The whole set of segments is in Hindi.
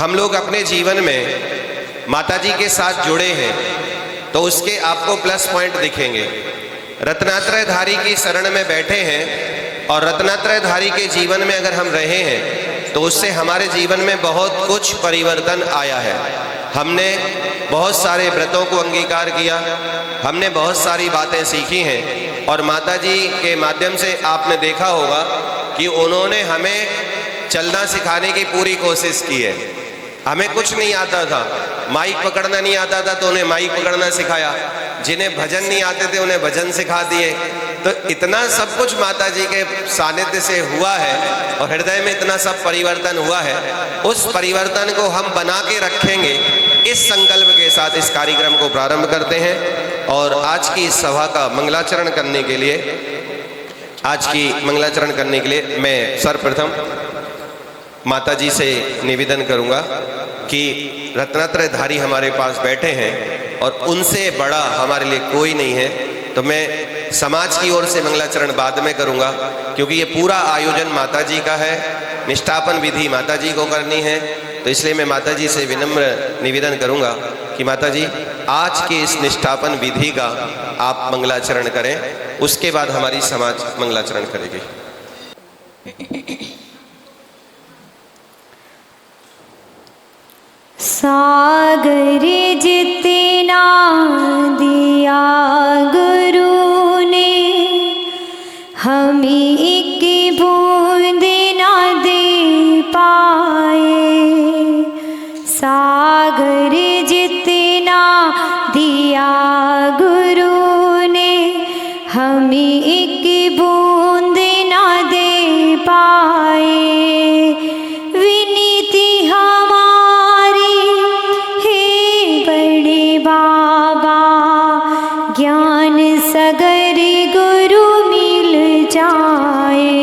हम लोग अपने जीवन में माताजी के साथ जुड़े हैं तो उसके आपको प्लस पॉइंट दिखेंगे। रत्नात्रयधारी की शरण में बैठे हैं और रत्नात्रयधारी के जीवन में अगर हम रहे हैं तो उससे हमारे जीवन में बहुत कुछ परिवर्तन आया है। हमने बहुत सारे व्रतों को अंगीकार किया, हमने बहुत सारी बातें सीखी हैं और माताजी के माध्यम से आपने देखा होगा कि उन्होंने हमें चलना सिखाने की पूरी कोशिश की है। हमें कुछ नहीं आता था, माइक पकड़ना नहीं आता था तो उन्हें माइक पकड़ना सिखाया, जिन्हें भजन नहीं आते थे उन्हें भजन सिखा दिए। तो इतना सब कुछ माताजी के सानिध्य से हुआ है और हृदय में इतना सब परिवर्तन हुआ है। उस परिवर्तन को हम बना के रखेंगे, इस संकल्प के साथ इस कार्यक्रम को प्रारंभ करते हैं। और आज की इस सभा का मंगलाचरण करने के लिए मैं सर्वप्रथम माताजी से निवेदन करूंगा कि रत्नात्रयधारी हमारे पास बैठे हैं और उनसे बड़ा हमारे लिए कोई नहीं है। तो मैं समाज की ओर से मंगलाचरण बाद में करूंगा, क्योंकि ये पूरा आयोजन माताजी का है, निष्ठापन विधि माताजी को करनी है। तो इसलिए मैं माताजी से विनम्र निवेदन करूंगा कि माताजी आज के इस निष्ठापन विधि का आप मंगलाचरण करें, उसके बाद हमारी समाज मंगलाचरण करेगी। सागर जितना दिया गुरु ने, हमें एक बूंद ना दे पाए। सागर जितना दिया गुरु ने, हमें एक बूंद ना दे पाए। ज्ञान सगर गुरु मिल जाए।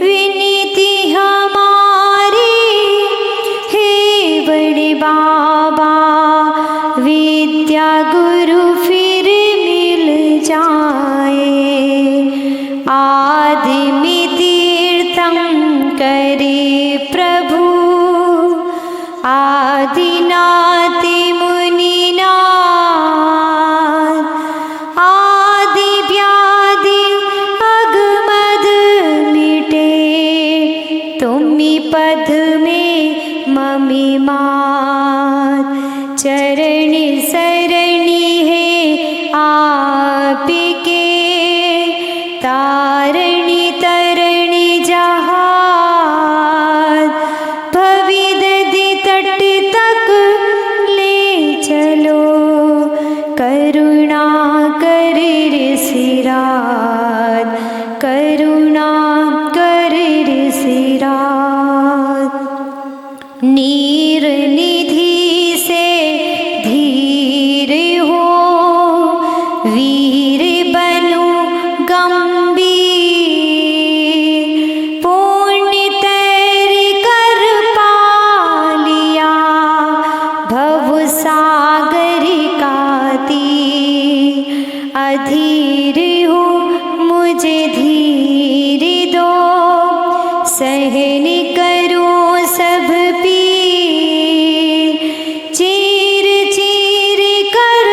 विनीति हमारी हे बड़े बाबा, विद्या गुरु फिर मिल जाए। आदि तीर्थम करे प्रभु, आदिनाथ पद में ममी मात। चरणी सरणी है आपके, तारणी तरणी जहाज। भविदधि तट तक ले चलो, करुणा कर सिराज, करुणा कर सिराज। नीर निधि से धीर हो, वीर बनो गंभीर। पुण्य तैर कर पा लिया, भव सागर का तीर। अधीर हो मुझे धीर दो, सहन करो सब पीर। चीर चीर कर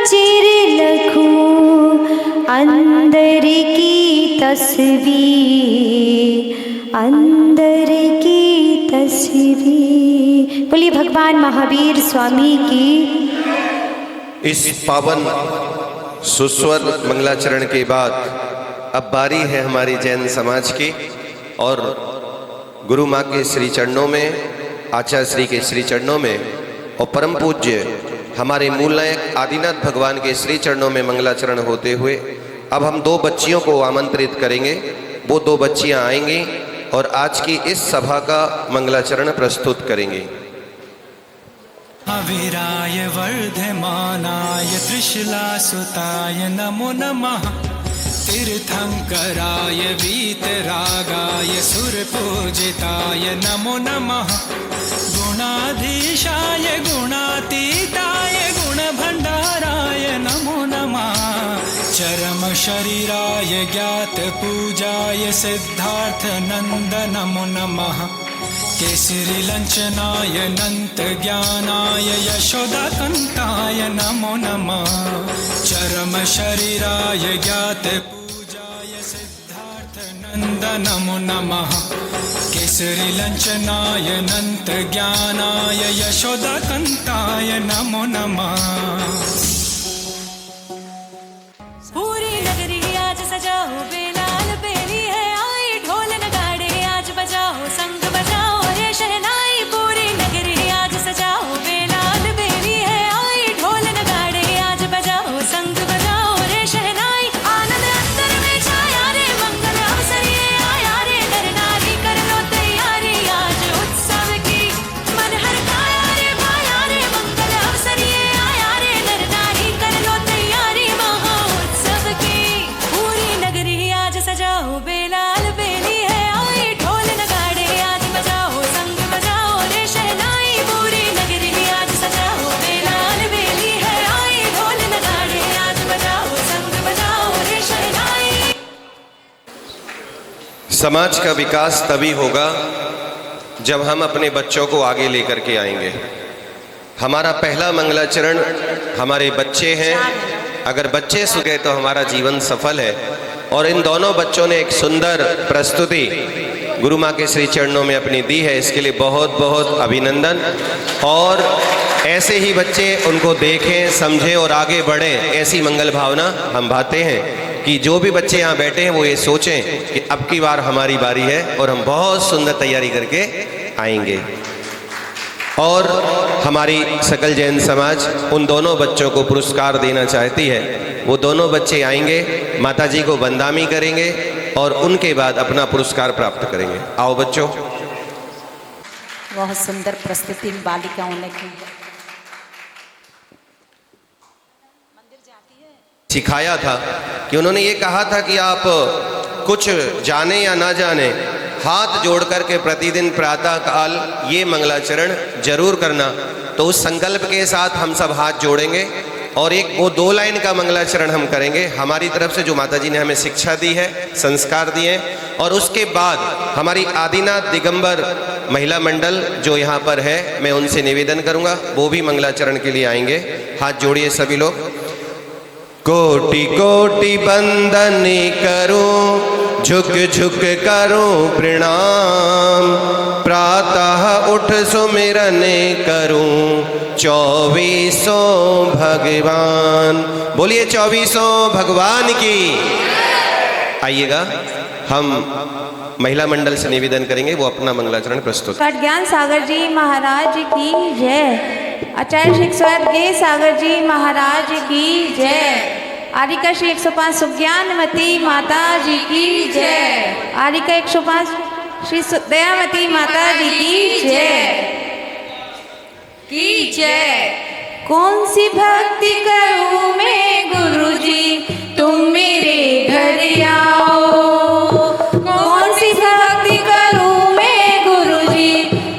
चिर लखूं अंदर की तस्वीर, अंदर की तस्वीर। बोलिए भगवान महावीर स्वामी की। इस पावन सुस्वर मंगलाचरण के बाद अब बारी है हमारी जैन समाज की, और गुरु माँ के श्री चरणों में, आचार्य श्री के श्री चरणों में और परम पूज्य हमारे मूल नायक आदिनाथ भगवान के श्री चरणों में मंगलाचरण होते हुए अब हम दो बच्चियों को आमंत्रित करेंगे। वो दो बच्चियां आएंगी और आज की इस सभा का मंगलाचरण प्रस्तुत करेंगी। अविराय वर्धमानाय त्रिशूलासुताय नमो नमः। तीर्थंकराय वीतरागाय सुरपूजिताय नमो नमः। गुणाधीशाय गुणातीताय गुणभण्डाराय नमो नमः। चरम शरीराय ज्ञात पूजाय सिद्धार्थ नंद नमो नमः। केसरी लंचनाय नंत ज्ञानाय यशोदाकान्ताय नमो नमः चरम शरीराय ज्ञात पूजाय सिद्धार्थ नंद नमो नमः केसरी लंचनाय नंत ज्ञानाय यशोदाकान्ताय नमो नमः। पूरी नगरी आज सजाओ बेलाल बेली है आई ढोल नगाड़े आज बजाओ संग बजाओ रे शहनाई पूरी नगरी आज सजाओ बेलाल बेली है आई ढोल नगाड़े आज बजाओ संग बजाओ रे शहनाई आनंद अंतर में छाया रे मंगल अवसर ये आया रे नर नारी कर लो तैयारी आज उत्सव की मन हर काया रे भाया रे मंगल अवसर ये आया रे नर नारी कर लो तैयारी महा उत्सव की पूरी नगरी आज सजाओ बेलाल बेली है आई ढोल नगाड़े आज बजाओ संग बजाओ रे शहनाई पूरी नगरी आज सजाओ बेलाल बेली है आई ढोल नगाड़े आज बजाओ संग बजाओ रे शहनाई। समाज का विकास तभी होगा जब हम अपने बच्चों को आगे लेकर के आएंगे। हमारा पहला मंगलाचरण हमारे बच्चे हैं। अगर बच्चे सुख गए तो हमारा जीवन सफल है। और इन दोनों बच्चों ने एक सुंदर प्रस्तुति गुरु माँ के श्री चरणों में अपनी दी है, इसके लिए बहुत बहुत अभिनंदन। और ऐसे ही बच्चे उनको देखें, समझें और आगे बढ़ें, ऐसी मंगल भावना हम भाते हैं कि जो भी बच्चे यहाँ बैठे हैं वो ये सोचें कि अब की बार हमारी बारी है और हम बहुत सुंदर तैयारी करके आएंगे। और हमारी सकल जैन समाज उन दोनों बच्चों को पुरस्कार देना चाहती है। वो दोनों बच्चे आएंगे, माता जी को वंदनामी करेंगे और उनके बाद अपना पुरस्कार प्राप्त करेंगे। आओ बच्चों। बहुत सुंदर प्रस्तुति इन बालिकाओं ने की। सिखाया था कि उन्होंने ये कहा था कि आप कुछ जाने या ना जाने हाथ जोड़ करके प्रतिदिन प्रातः काल ये मंगलाचरण जरूर करना। तो उस संकल्प के साथ हम सब हाथ जोड़ेंगे और एक वो 2 लाइन का मंगलाचरण हम करेंगे हमारी तरफ से, जो माता जी ने हमें शिक्षा दी है, संस्कार दिए हैं। और उसके बाद हमारी आदिनाथ दिगंबर महिला मंडल जो यहाँ पर है, मैं उनसे निवेदन करूँगा वो भी मंगलाचरण के लिए आएंगे। हाथ जोड़िए सभी लोग। कोटि कोटि बंदन करूं, झुक झुक करूं प्रणाम, प्रातः उठ सुमिरन करूं, 24 भगवान। बोलिए 24 भगवान की। आइएगा, हम महिला मंडल से निवेदन करेंगे, वो अपना मंगलाचरण प्रस्तुत। खटज्ञान सागर जी महाराज की जय। आचार्य श्री स्वर्गीय सागर जी महाराज की जय। आरिका श्री 105 सुज्ञानमती माता जी की जय। आरिका 105 श्री दयामती माता जी की जय। कौन सी भक्ति करूं मैं गुरुजी, तुम मेरे घर आओ। कौन सी भक्ति करूं मैं गुरुजी,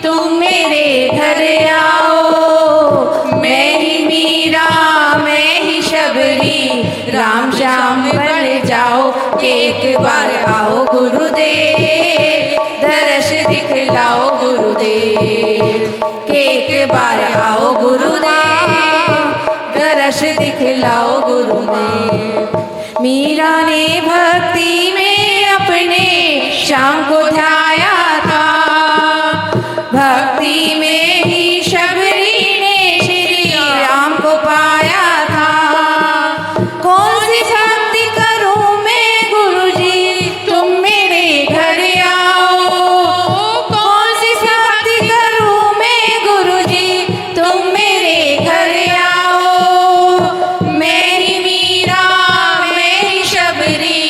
तुम मेरे घर आओ। मैं ही मीरा, मैं ही शबरी, राम श्याम बन जाओ। एक बार आओ गुरुदेव, दर्श दिखलाओ गुरुदेव। एक बार आओ गुरुदेव, दर्श दिखलाओ गुरुदेव। मीरा ने भक्ति में अपने श्याम को ध्याया था, भक्ति में ही शबरी ने श्री राम को पाया था। कौन सी भक्ति करूं मैं गुरुजी, तुम मेरे घर आओ। कौन सी भक्ति करूं मैं गुरुजी, तुम मेरे घर आओ। मैं ही मीरा, मैं ही शबरी,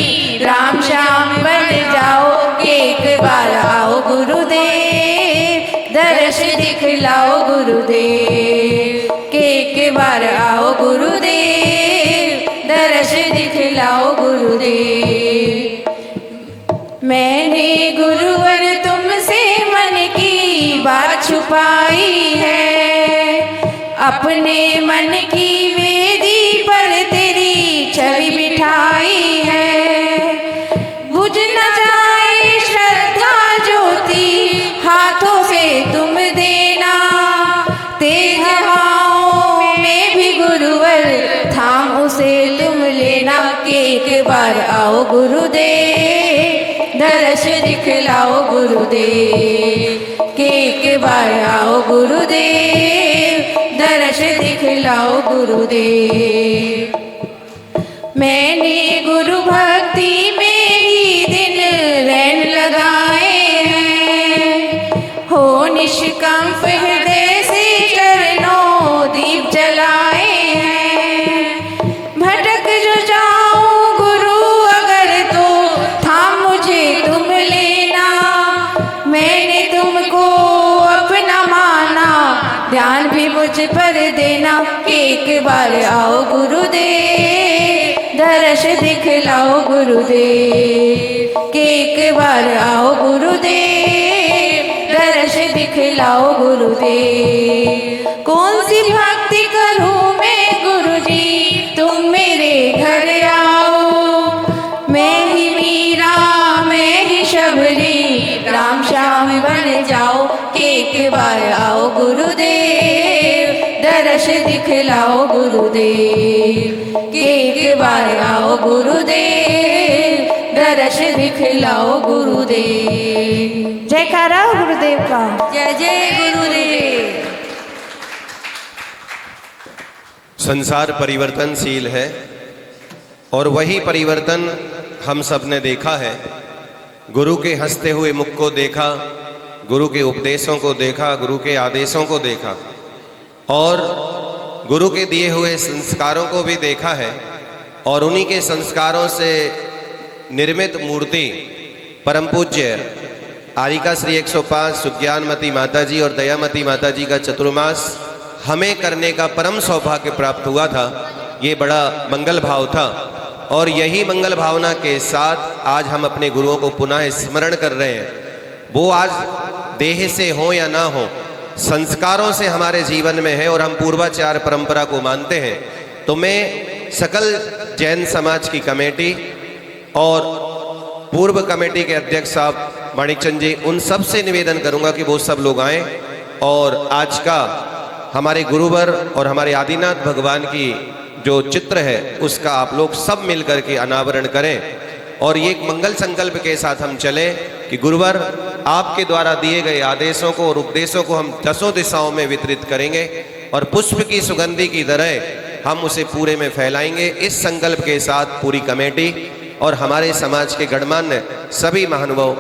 राम श्याम बन जाओ। एक बार आओ गुरुदेव, दर्श दिखलाओ गुरुदेव। एक बार आओ गुरुदेव, दर्श दिखलाओ गुरुदेव। मैंने गुरुवर तुमसे मन की बात छुपाई है, अपने मन की वेदी पर तेरी छवि बिठाई है। बुझ न जाए श्रद्धा ज्योति, हाथों से बार आओ गुरुदेव दर्श दिखलाओ गुरुदेव के एक बार आओ गुरुदेव दर्श दिखलाओ गुरुदेव। मैंने गुरु भक्ति में ही दिन रैन लगाए हैं, हो निष्कंप हृदय से चरणों दीप जलाए हैं। भटक जो जाऊं गुरु अगर तो थाम मुझे तुम लेना, मैंने तुमको अपना माना ध्यान भी मुझ पर देना। एक बार आओ गुरुदेव दर्श दिखलाओ गुरुदेव के एक बार आओ गुरुदेव दर्श दिखलाओ गुरुदेव। कौन सी भक्ति करूं मैं गुरुजी तुम मेरे घर आओ, मैं ही मीरा मैं ही शबरी राम श्याम बन जाओ। एक बार आओ गुरुदेव दर्श दिखलाओ गुरुदेव के एक बार आओ गुरुदेव दर्श दिखलाओ गुरुदेव। जयकारा गुरुदेव का, जय जय गुरुदेव। संसार परिवर्तनशील है और वही परिवर्तन हम सब ने देखा है। गुरु के हंसते हुए मुख को देखा, गुरु के उपदेशों को देखा, गुरु के आदेशों को देखा और गुरु के दिए हुए संस्कारों को भी देखा है। और उन्हीं के संस्कारों से निर्मित मूर्ति परम पूज्य आरिका श्री 105 सुज्ञानमती माताजी और दयामती माताजी का चतुर्मास हमें करने का परम सौभाग्य प्राप्त हुआ था। ये बड़ा मंगल भाव था और यही मंगल भावना के साथ आज हम अपने गुरुओं को पुनः स्मरण कर रहे हैं। वो आज देह से हो या ना हो, संस्कारों से हमारे जीवन में है और हम पूर्वाचार परंपरा को मानते हैं। तो मैं सकल जैन समाज की कमेटी और पूर्व कमेटी के अध्यक्ष साहब माणिकचंद जी, उन सब से निवेदन करूंगा कि वो सब लोग आएं और आज का हमारे गुरुवर और हमारे आदिनाथ भगवान की जो चित्र है उसका आप लोग सब मिलकर के अनावरण करें और ये एक मंगल संकल्प के साथ हम चलें कि गुरुवर आपके द्वारा दिए गए आदेशों को और उपदेशों को हम दसों दिशाओं में वितरित करेंगे और पुष्प की सुगंधि की तरह हम उसे पूरे में फैलाएंगे। इस संकल्प के साथ पूरी कमेटी और हमारे समाज के गणमान्य सभी महानुभाव,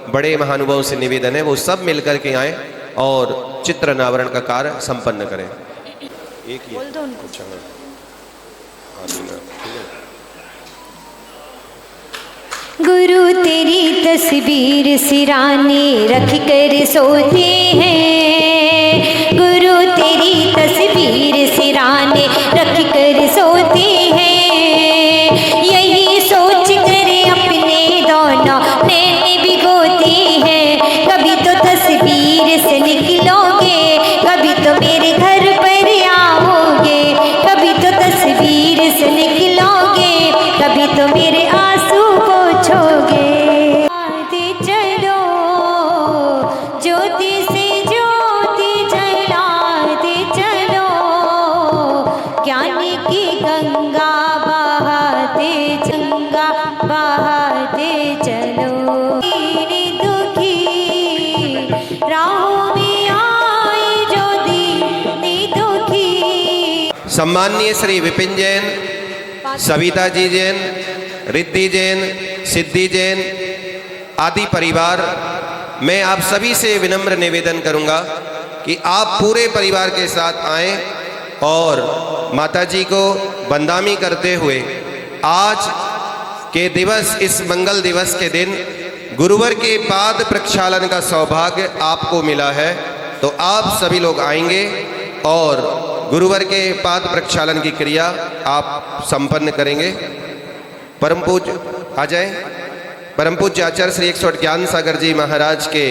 बड़े महानुभाव से निवेदन है वो सब मिलकर के आएँ और चित्र अनावरण का कार्य संपन्न करें। एक ही बोल दो उनको। गुरु तेरी तस्वीर सिराने रख कर सोते हैं, गुरु तेरी तस्वीर सिराने रख कर सोते हैं। यही सोच कर अपने दोनों नैन भिगोते हैं। कभी तो तस्वीर से निकलोगे, कभी तो मेरे घर पर आओगे, कभी तो तस्वीर से निकलोगे, कभी तो मेरे आंसू पोंछोगे। आते चलो ज्योति से ज्योति जलाते चलो, ज्ञान की गंगा बहाते गंगा बहाते चलो। दीन दुखी राहों में आए जो दीन दुखी। सम्माननीय श्री विपिन जैन, सविता जी जैन, रिद्धि जैन, सिद्धि जैन आदि परिवार, मैं आप सभी से विनम्र निवेदन करूंगा कि आप पूरे परिवार के साथ आएं और माताजी को वंदनामी करते हुए आज के दिवस, इस मंगल दिवस के दिन गुरुवर के पाद प्रक्षालन का सौभाग्य आपको मिला है। तो आप सभी लोग आएंगे और गुरुवर के पाद प्रक्षालन की क्रिया आप संपन्न करेंगे। परम पूज्य आ जाए, परम पूज्य आचार्य श्री 108 ज्ञान सागर जी महाराज के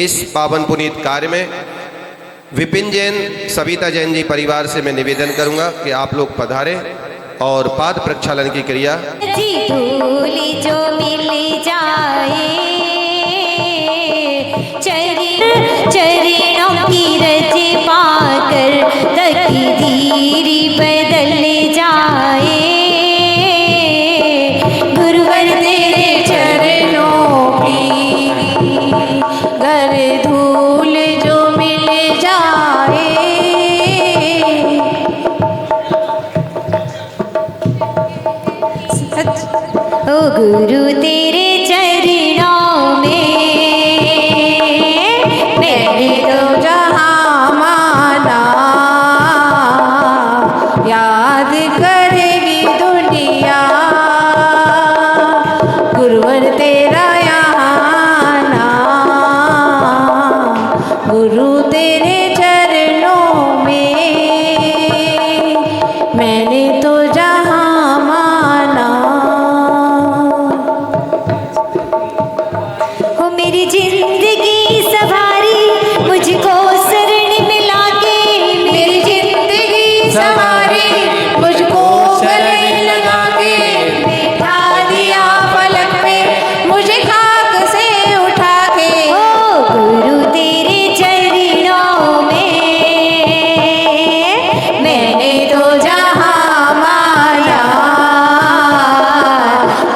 इस पावन पुनीत कार्य में विपिन जैन, सविता जैन जी परिवार से मैं निवेदन करूंगा कि आप लोग पधारें और पाद प्रक्षालन की क्रिया। धूल जो मिल जाए चरणों की रज पाकर तकदीर बदल जाए। गुरु तेरे चरणों में मैंने तो जहाँ माना याद करेगी दुनिया गुरुवर तेरा यहाँ ना गुरु तेरे चरणों में मैंने तो जहाँ माना हो मेरी जिंदगी सवारी मुझको शरण में लाके मेरी जिंदगी सवारी मुझको गले लगा के बिठा दिया पलक पे मुझे खाक से उठा के ओ गुरु तेरे चरणों में मैंने तो जहाँ माना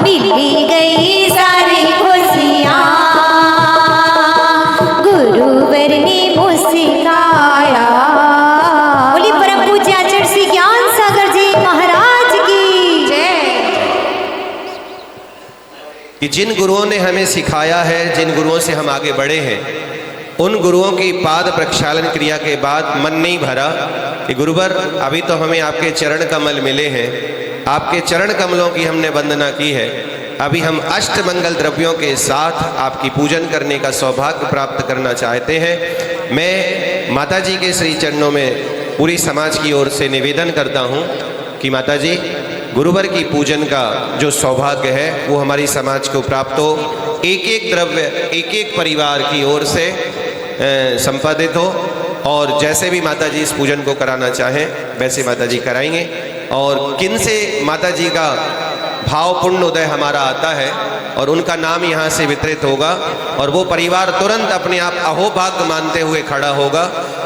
मिली गई सारी खुशियाँ गुरुवर ने मुस्काया। बोली परम पूज्य आचार्य श्री ज्ञान सागर जी महाराज की कि जिन गुरुओं ने हमें सिखाया है, जिन गुरुओं से हम आगे बढ़े हैं, उन गुरुओं की पाद प्रक्षालन क्रिया के बाद मन नहीं भरा कि गुरुवर अभी तो हमें आपके चरण कमल मिले हैं, आपके चरण कमलों की हमने वंदना की है, अभी हम अष्ट मंगल द्रव्यों के साथ आपकी पूजन करने का सौभाग्य प्राप्त करना चाहते हैं। मैं माता जी के श्री चरणों में पूरी समाज की ओर से निवेदन करता हूँ कि माता जी गुरुवर की पूजन का जो सौभाग्य है वो हमारी समाज को प्राप्त हो, एक एक द्रव्य एक एक परिवार की ओर से संपादित हो, और जैसे भी माता जी इस पूजन को कराना चाहें वैसे माता जी कराएंगे। और किन से माता जी का भावपूर्ण उदय हमारा आता है और उनका नाम यहाँ से वितरित होगा, और वो परिवार तुरंत अपने आप अहोभाग्य मानते हुए खड़ा होगा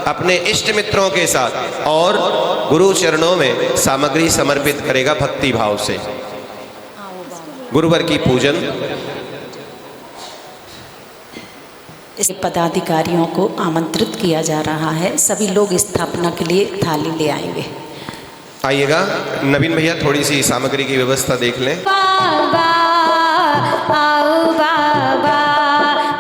अपने इष्ट मित्रों के साथ और गुरु चरणों में सामग्री समर्पित करेगा भक्ति भाव से। गुरुवर की पूजन। इस पदाधिकारियों को आमंत्रित किया जा रहा है, सभी लोग स्थापना के लिए थाली ले आएंगे। आइएगा नवीन भैया, थोड़ी सी सामग्री की व्यवस्था देख लें। बाबा आओ बाबा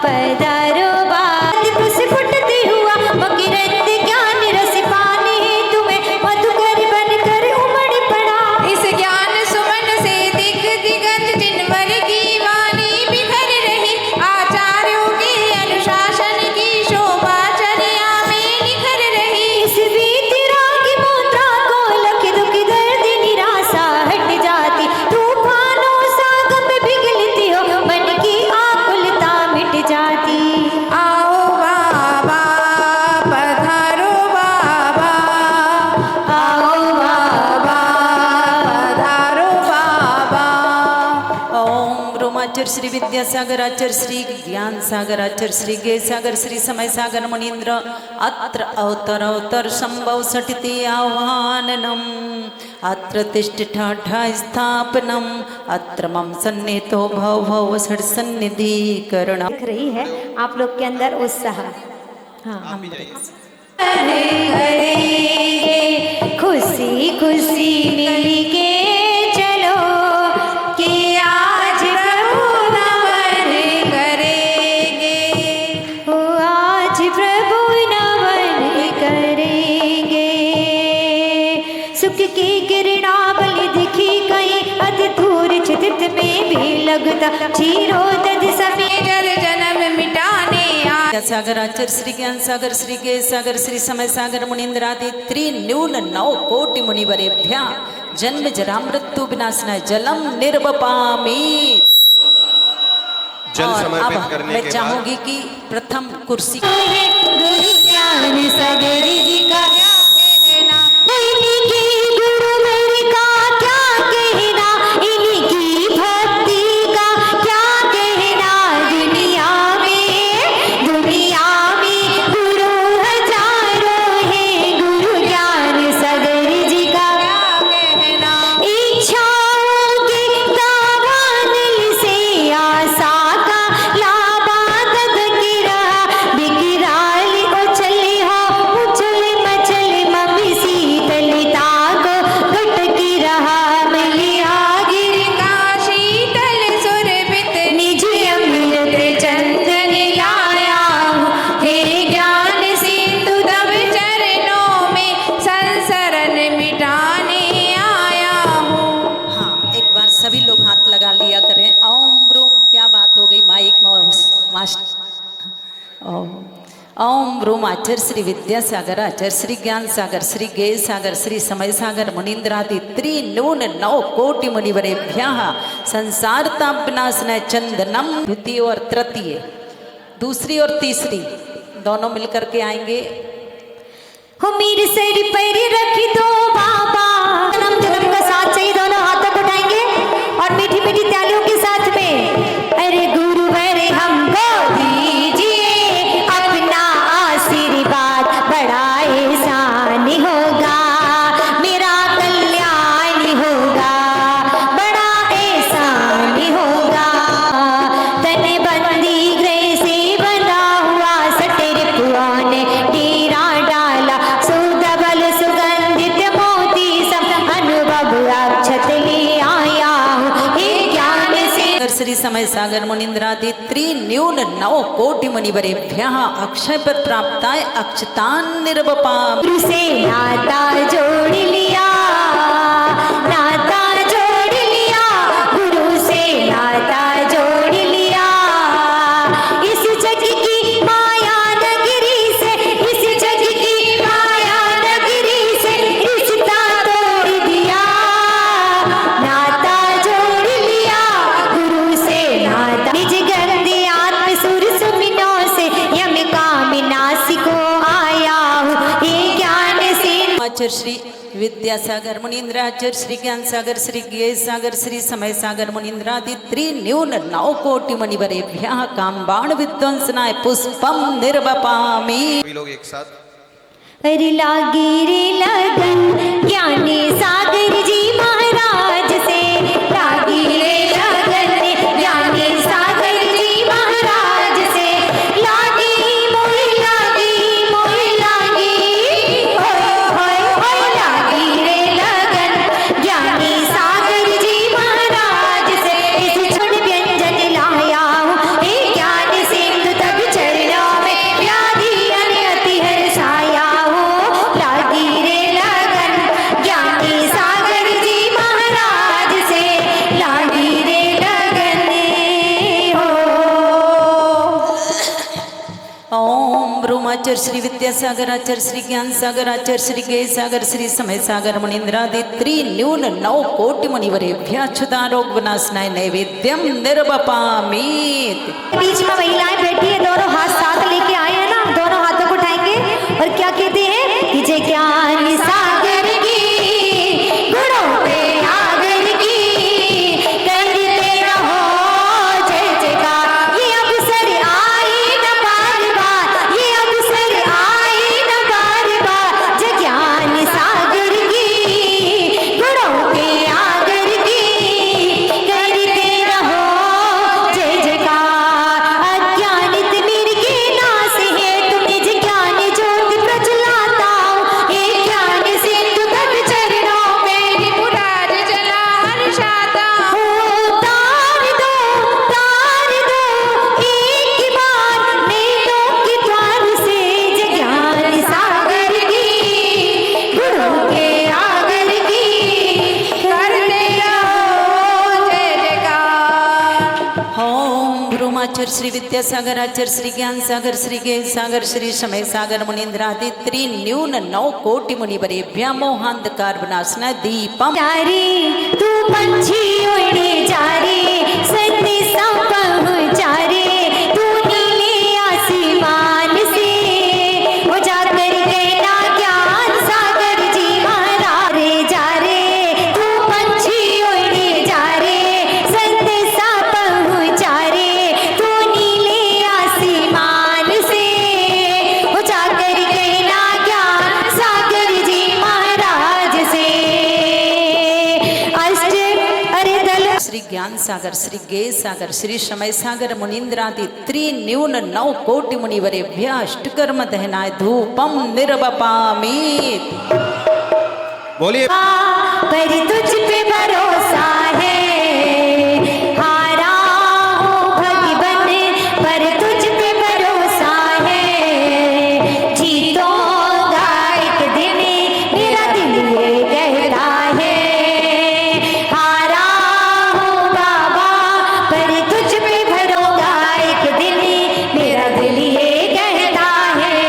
पधारो बाबा से फुटती हुआ भगीरथ ज्ञान रस पाने तुम्हें मधुकर बनकर उमड़ पड़ा। इस ज्ञान सुमन से दिग दिगंत जिनवर की वाणी बिखर रही, आचार्यों के अनुशासन की शोभा चर्या में निखर रही। इस वीतिरा की मुद्रा को लख दुख दर्द निराशा हट जाती, तूफानों सागम पिघलती हो मन की आकुलता मिट जाती। आओ बाबा पधारो बाबा आओ बाबा पधारो बाबा। ओम रोमाचर श्री विद्यासागर आचार्य श्री ज्ञान सागर आचार्य श्री गे सागर श्री समय सागर मुनीन्द्र अत्र अवतर संभव सठति आह्वाननम अत्र तिष्ठा स्थापनम अत्र मम सन्निधो भव भव षड सन्निधिकरण। दिख रही है आप लोग के अंदर उत्साह। हाँ खुशी खुशी मिल के चलो कि आज प्रभु नमन करेंगे हो आज प्रभु नमन करेंगे। सुख की किरणावल दिखी कहीं अति दूर चित में भी लगता क्षीरोदध समय जल जन्म मिटाने सागर आचार्य श्री ज्ञान सागर श्री गे सागर श्री समय सागर मुनीन्द्रादि त्रिन्यून 9 कोटि मुनिवरेभ्य जन्म जरा मृत्यु विनाशनाय जलम निर्वपामि। जल और समर्पित अब करने मैं के बाद चाहूंगी कि प्रथम कुर्सी गुरु ज्ञान सागर जी का क्या कहना, इनकी गुरुवर का क्या कहना, इनकी भक्ति का क्या कहना। दुनिया में गुरु हजारों हैं, गुरु ज्ञान सागर जी का क्या कहना। इच्छाओं के दावानल से आशा का लाबादद गिरा, बिकराल उछल ब्रह्माचार्य श्री विद्यासागर आचार्य श्री ज्ञान सागर श्री गेय सागर श्री समय सागर मुनीन्द्रादि त्रिनून 9 कोटि मुनिवरेभ्यः संसार ताप विनाशनाय चंदनम। द्वितीय और तृतीय, दूसरी और तीसरी दोनों मिलकर के आएंगे। हो मेरे सिर पर रख दो बाबा, जन्म जन्म का साथ चाहिए, दोनों हाथों को उठाएंगे और मीठी मीठी तालियों के साथ में अरे गुरुवर हमको दीजिए अपना आशीर्वाद, बड़ा एहसान होगा मेरा कल्याण होगा, बड़ा एहसान होगा। तन बंदी गृह से बंधा हुआ सटर पुआ ने डेरा डाला, सुधबल सुगंधित मोती सब अनुभव अक्षत ले आया हूँ, हे ज्ञान से श्री समय सागर मुनीन्द्रादि त्रिन्यून 9 कोटि मुनिवरेभ्यः अक्षय पद प्राप्ताय अक्षतान निर्वपाम। गुरु से नाता जोड़ लिया, नाता जोड़ लिया, गुरु से नाता जोड़ लिया। इस जग की माया नगरी से, इस जग की माया नगरी से रिश्ता तोड़ दिया, नाता जोड़ लिया, गुरु से नाता। निज गंदे आत्म सुर सुमिनों से यम कामिनासी को आया हूँ, ये ज्ञान से। आचार्य श्री विद्यासागर मुनीन्द्राचार्य श्री ज्ञान सागर श्री गेय सागर श्री समय सागर मुनीन्द्रादि त्रिन्यून 9 कोटि मुनिवरेभ्यः कामबाण विध्वंसनाय पुष्पम निर्वपामि। सभी लोग एक साथ। अरे लागी रे लगन ज्ञानी सागर जी महाराज से, लागी रे लगन ज्ञानी सागर जी महाराज से, लागी मोई लागी मोई लागी, होय होय होय लागी रे लगन ज्ञानी सागर जी महाराज से। इस क्षण व्यंजन लाया हूँ, हे ज्ञान सिंधु तब चरणों में व्याधि अति हर्षाया हूँ, लागी रे लगन ज्ञानी सागर जी महाराज से, लागी रे लगन हो। ओम ब्रह्माचार्य श्री विद्यासागर आचार्य श्री ज्ञान सागर आचार्य श्री गेय सागर श्री समय सागर मुनीन्द्रादि त्रिन्यून 9 कोटि मुनिवरेभ्यः अच्युतारोग विनाशनाय नैवेद्यम निर्वपामि। बीच में महिलाएं बैठी है, दोनों हाथ साथ लेके आए हैं ना, दोनों हाथों को उठाएंगे और क्या कहते हैं कि जय ज्ञान सागर की गुणों पे आगर की करते रहो जय जयकार। ये अवसर आई न बार बार, ये अवसर आई न बार बार, जय ज्ञान सागर की गुणों पे आगर की करते रहो जय जयकार। अज्ञानित मिर्गे नाश है तुम निज ज्ञान ज्योत प्रज्वलाता हूँ, हे ज्ञान सिंधु तब चरणों में मुरार जला हर्षाता हो। तार दो एक बार नेत्रों के द्वार से, जय ज्ञान सागर की गुणों के आगर की करते रहो जय जयकार। ओम ब्रह्माचार्य श्री विद्यासागर आचार्य श्री ज्ञान सागर श्री गेय सागर श्री समय सागर मुनीन्द्रादि त्रिन्यून 9 कोटि मुनिवरेभ्यः मोहांधकार विनाशनाय दीपम। जारे तू पंछी उड़े जा रे, संदेशा पहुंचा रे, तू नीले आसमान से हो जाकर कहना ज्ञान सागर जी महाराज रे। जा रे तू पंछी उड़े जा रे, संदेशा पहुंचा रे, तू नीले आसमान से हो जाकर कहना ज्ञान सागर जी महाराज से। अष्ट अरे दल श्री ज्ञान सागर श्री गेय सागर श्री समय सागर मुनीन्द्रादि त्रिन्यून 9 कोटि मुनिवरेभ्यः अष्टकर्म दहनाय धूपम निर्वपामि। बोलिए। पर तुझ पे भरोसा है, हारा हूँ भगवन पर तुझ पे भरोसा है, जीतूंगा एक दिन मेरा दिल ये कहता है। हारा हूँ बाबा पर तुझ पे भरोसा, एक दिन मेरा दिल ये कहता है।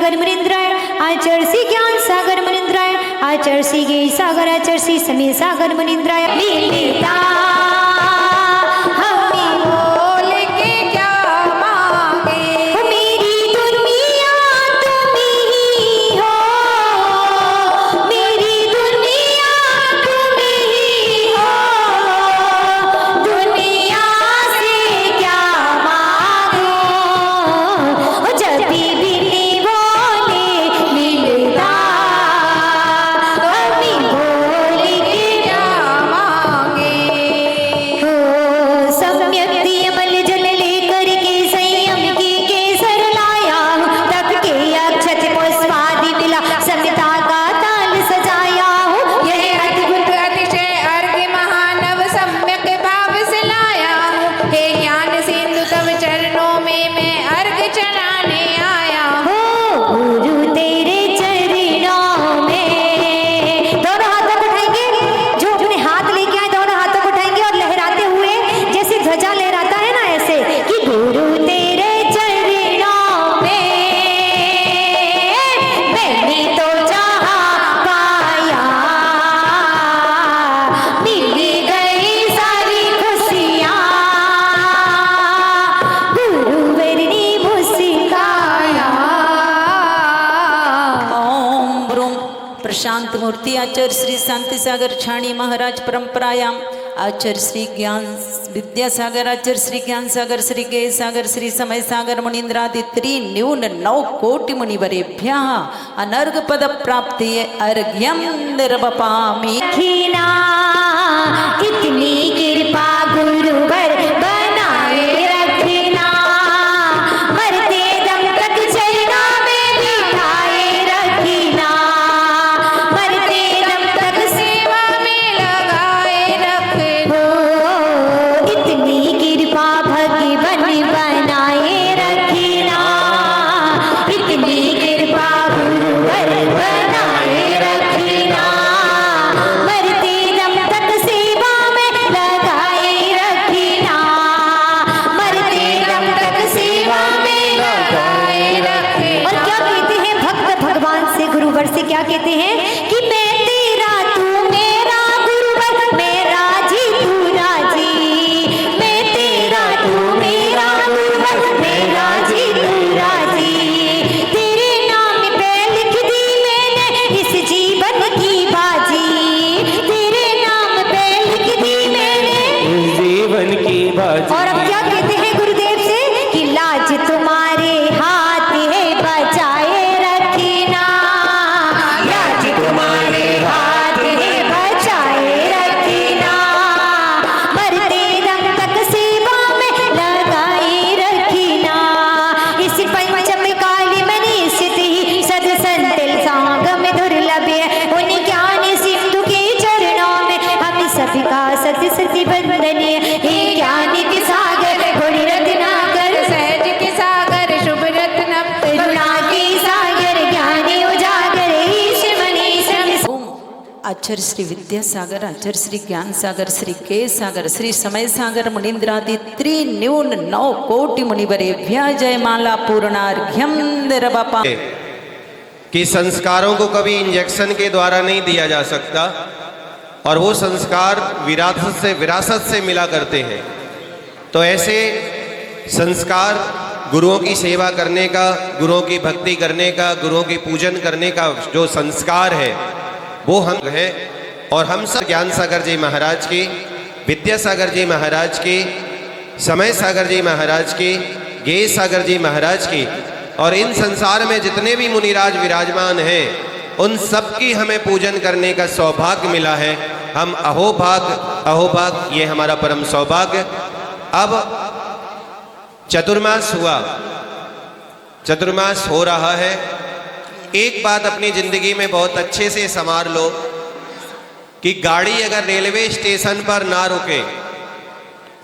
सागर मुनींद्रायण आचार्य श्री ज्ञान सागर मुनींद्रायण आचार्य श्री गे सागर आचार्य श्री समय सागर मुनींद्रायण लीलिता हमें बोल के क्या मांगे मेरी दुनिया तुम ही हो, मेरी दुनिया तुम ही हो, दुनिया से क्या मांगो, जब भी बिल्ली बोले लीलिता हमें बोल के क्या मांगे हो, सम्यक दियमल जल लेकर के संयम की केसर लाया हूँ, तब के अक्षत को स्वाद मिला समिता का ताल सजाया हूँ, यह अद्भुत अतिशय अर्घ्य महानव सम्यक भाव से लाया हूँ। हे ज्ञान सिंधु तब चरणों में मैं अर्घ्य चढ़ाने आया हूँ। हो गुरु तेरे चरणों में। दोनों हाथों को उठाएंगे, जो अपने हाथ लेके आए दोनों हाथों को उठाएंगे और लहराते हुए जैसे ध्वजा लहराता है ना ऐसे कि गुरु तेरे चरणों में मैंने तो जहाँ पाया, मिल गई सारी खुशियाँ, गुरुवर ने मुस्काया। ओम ब्रूम प्रशांत मूर्ति आचार्य श्री शांति सागर छाणी महाराज परंपरायाम आचार्य श्री ज्ञान विद्यासागर आचार्य श्री ज्ञान सागर श्री गे सागर श्री समय सागर मुनीन्द्रादि त्रिन्यून 9 कोटि मुनिवरेभ्यः अनर्घ पद प्राप्ति अर्घ्यम निर्वपामि। खीना इतनी कृपा गुरुवर बनाए रखना, मरते दम तक चरणों में बिठाए रखना, मरते दम तक सेवा में लगाए रखना, इतनी कृपा भगवान बनाए रखना, इतनी कृपा गुरुवर बनाए रखना, मरते दम तक सेवा में लगाए रखना, मरते दम तक सेवा में लगाए रखना। और क्या कहते हैं भक्त भगवान से गुरुवर से क्या कहते हैं कि मैं तेरा तू मेरा गुरुवर, मेरा जी तू राजी, मैं तेरा तू मेरा गुरुवर, मेरा जी तू राजी, तेरे नाम पे लिख दी मैंने इस जीवन की बाजी, तेरे नाम पे लिख दी मैंने जीवन की बात। और अब क्या कहते हैं गुरुदेव से कि लाज तुम्हारे हाथ है बचाए रखना, लाज तुम्हारे हाथ है बचाए रखना, मरते दम तक सेवा में लगाए रखना, इस पंचम काल में निश्चित ही सद संतल सांगम दुर्लभ है, उन ज्ञान सिंधु के चरणों में हम सभी का सत्य सत्य बंदनीय। हे ज्ञान के सागर गुरु रत्नाकर, सहज के सागर शुभ रत्नम करुणा के सागर ज्ञानी उजागर, ईश मनीष ओम आचार्य श्री विद्यासागर आचार्य श्री ज्ञान सागर श्री के सागर श्री समय सागर मुनीन्द्रादि त्रिन्यून 9 कोटि मुनिवरेभ्यः जयमाला पूर्णार्घ्यम निर्वपामि। कि संस्कारों को कभी इंजेक्शन के द्वारा नहीं दिया जा सकता और वो संस्कार विरासत से मिला करते हैं। तो ऐसे संस्कार गुरुओं की सेवा करने का, गुरुओं की भक्ति करने का, गुरुओं की पूजन करने का जो संस्कार है वो हम है। और हम सब ज्ञान सागर जी महाराज की, विद्यासागर जी महाराज की, समय सागर जी महाराज की, गे सागर जी महाराज की और इन संसार में जितने भी मुनिराज विराजमान हैं उन सब की हमें पूजन करने का सौभाग्य मिला है। हम अहोभाग ये हमारा परम सौभाग्य। अब चतुर्मास हुआ, चतुर्मास हो रहा है। एक बात अपनी जिंदगी में बहुत अच्छे से संवार लो कि गाड़ी अगर रेलवे स्टेशन पर ना रुके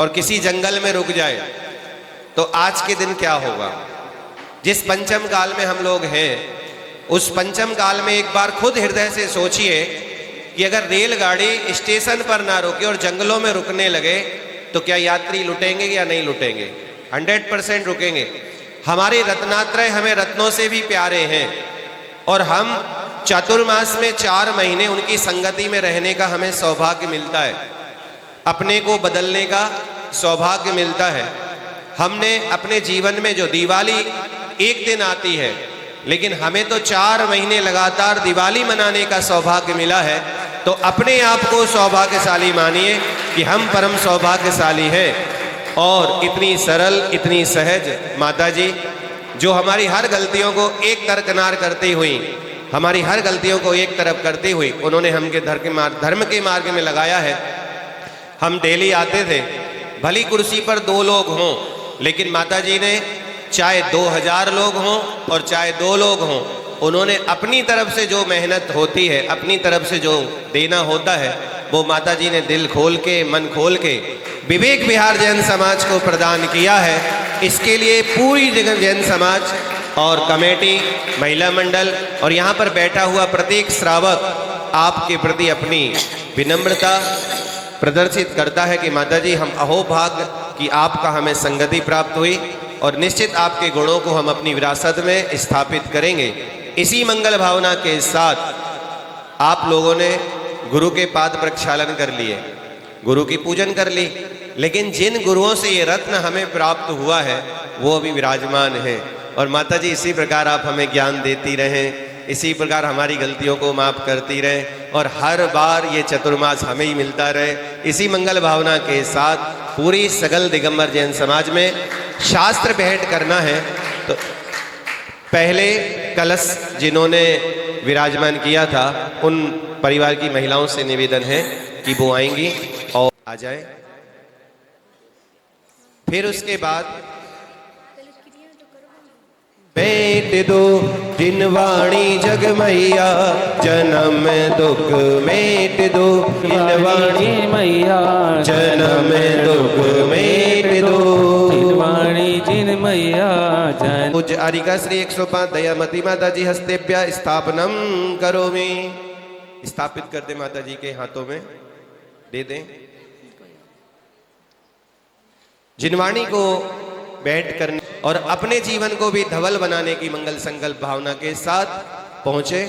और किसी जंगल में रुक जाए तो आज के दिन क्या होगा। जिस पंचम काल में हम लोग हैं उस पंचम काल में एक बार खुद हृदय से सोचिए कि अगर रेलगाड़ी स्टेशन पर ना रुके और जंगलों में रुकने लगे तो क्या यात्री लुटेंगे या नहीं लुटेंगे? 100% रुकेंगे। हमारे रत्नात्रय हमें रत्नों से भी प्यारे हैं और हम चातुर्मास में 4 महीने उनकी संगति में रहने का हमें सौभाग्य मिलता है, अपने को बदलने का सौभाग्य मिलता है। हमने अपने जीवन में जो दिवाली एक दिन आती है, लेकिन हमें तो 4 महीने लगातार दिवाली मनाने का सौभाग्य मिला है, तो अपने आप को सौभाग्यशाली मानिए कि हम परम सौभाग्यशाली हैं। और इतनी सरल, इतनी सहज माता जी, जो हमारी हर गलतियों को एक दरकिनार करती हुई, हमारी हर गलतियों को एक तरफ करती हुई उन्होंने हमके धर्म के मार्ग में लगाया है। हम डेली आते थे, भली कुर्सी पर 2 लोग हों, लेकिन माता जी ने चाहे 2000 लोग हों और चाहे 2 लोग हों, उन्होंने अपनी तरफ से जो मेहनत होती है, अपनी तरफ से जो देना होता है, वो माता जी ने दिल खोल के, मन खोल के विवेक विहार जैन समाज को प्रदान किया है। इसके लिए पूरी जगह जैन समाज और कमेटी, महिला मंडल और यहाँ पर बैठा हुआ प्रत्येक श्रावक आपके प्रति अपनी विनम्रता प्रदर्शित करता है कि माता जी, हम अहोभाग्य कि आपका हमें संगति प्राप्त हुई और निश्चित आपके गुणों को हम अपनी विरासत में स्थापित करेंगे। इसी मंगल भावना के साथ आप लोगों ने गुरु के पाद प्रक्षालन कर लिए, गुरु की पूजन कर ली, लेकिन जिन गुरुओं से ये रत्न हमें प्राप्त हुआ है वो अभी विराजमान है। और माता जी, इसी प्रकार आप हमें ज्ञान देती रहें, इसी प्रकार हमारी गलतियों को माफ करती रहें और हर बार ये चतुर्मास हमें ही मिलता रहे। इसी मंगल भावना के साथ पूरी सगल दिगंबर जैन समाज में शास्त्र भेंट करना है। तो पहले कलश जिन्होंने विराजमान किया था, उन परिवार की महिलाओं से निवेदन है कि वो आएंगी और आ जाए। फिर उसके बाद भेंट दो जिनवाणी जग मैया, जन्म दुख मेट दो जिनवाणी मैया, जन्म दुख मेट दो जिनवाणी जिन मैया जन। पूज्य आरिका श्री 105 दयामती माता जी हस्तेभ्य स्थापनम करोमि। स्थापित कर दे माता जी के हाथों में, दे दें। जिनवाणी को भेंट करने और अपने जीवन को भी धवल बनाने की मंगल संकल्प भावना के साथ पहुंचे।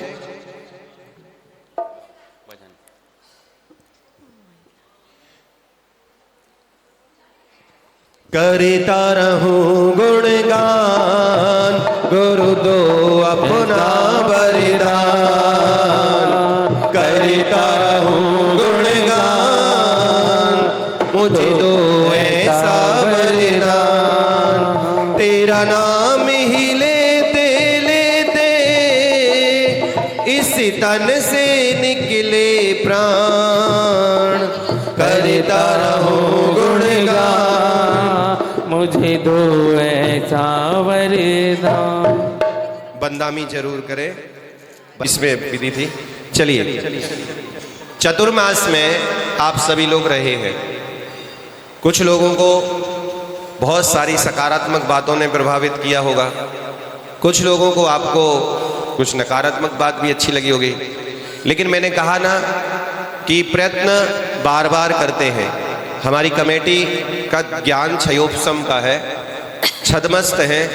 करता रहूं गुणगान, गुरु दो अपना बलिदान। करता रहूं गुणगान, मुझे दो ऐसा बलिदान। तेरा नाम ही लेते लेते इस तन से निकले प्राण। करता रहूं गुणगान, मुझे दो ऐसा वरदान। बंदामी जरूर करे, इसमें विधि थी। चलिए, चतुर्मास में आप सभी लोग रहे हैं। कुछ लोगों को बहुत सारी सकारात्मक बातों ने प्रभावित किया होगा, कुछ लोगों को आपको कुछ नकारात्मक बात भी अच्छी लगी होगी, लेकिन मैंने कहा ना कि प्रयत्न बार बार करते हैं। हमारी कमेटी का ज्ञान क्षयोपशम का है, छदमस्त है।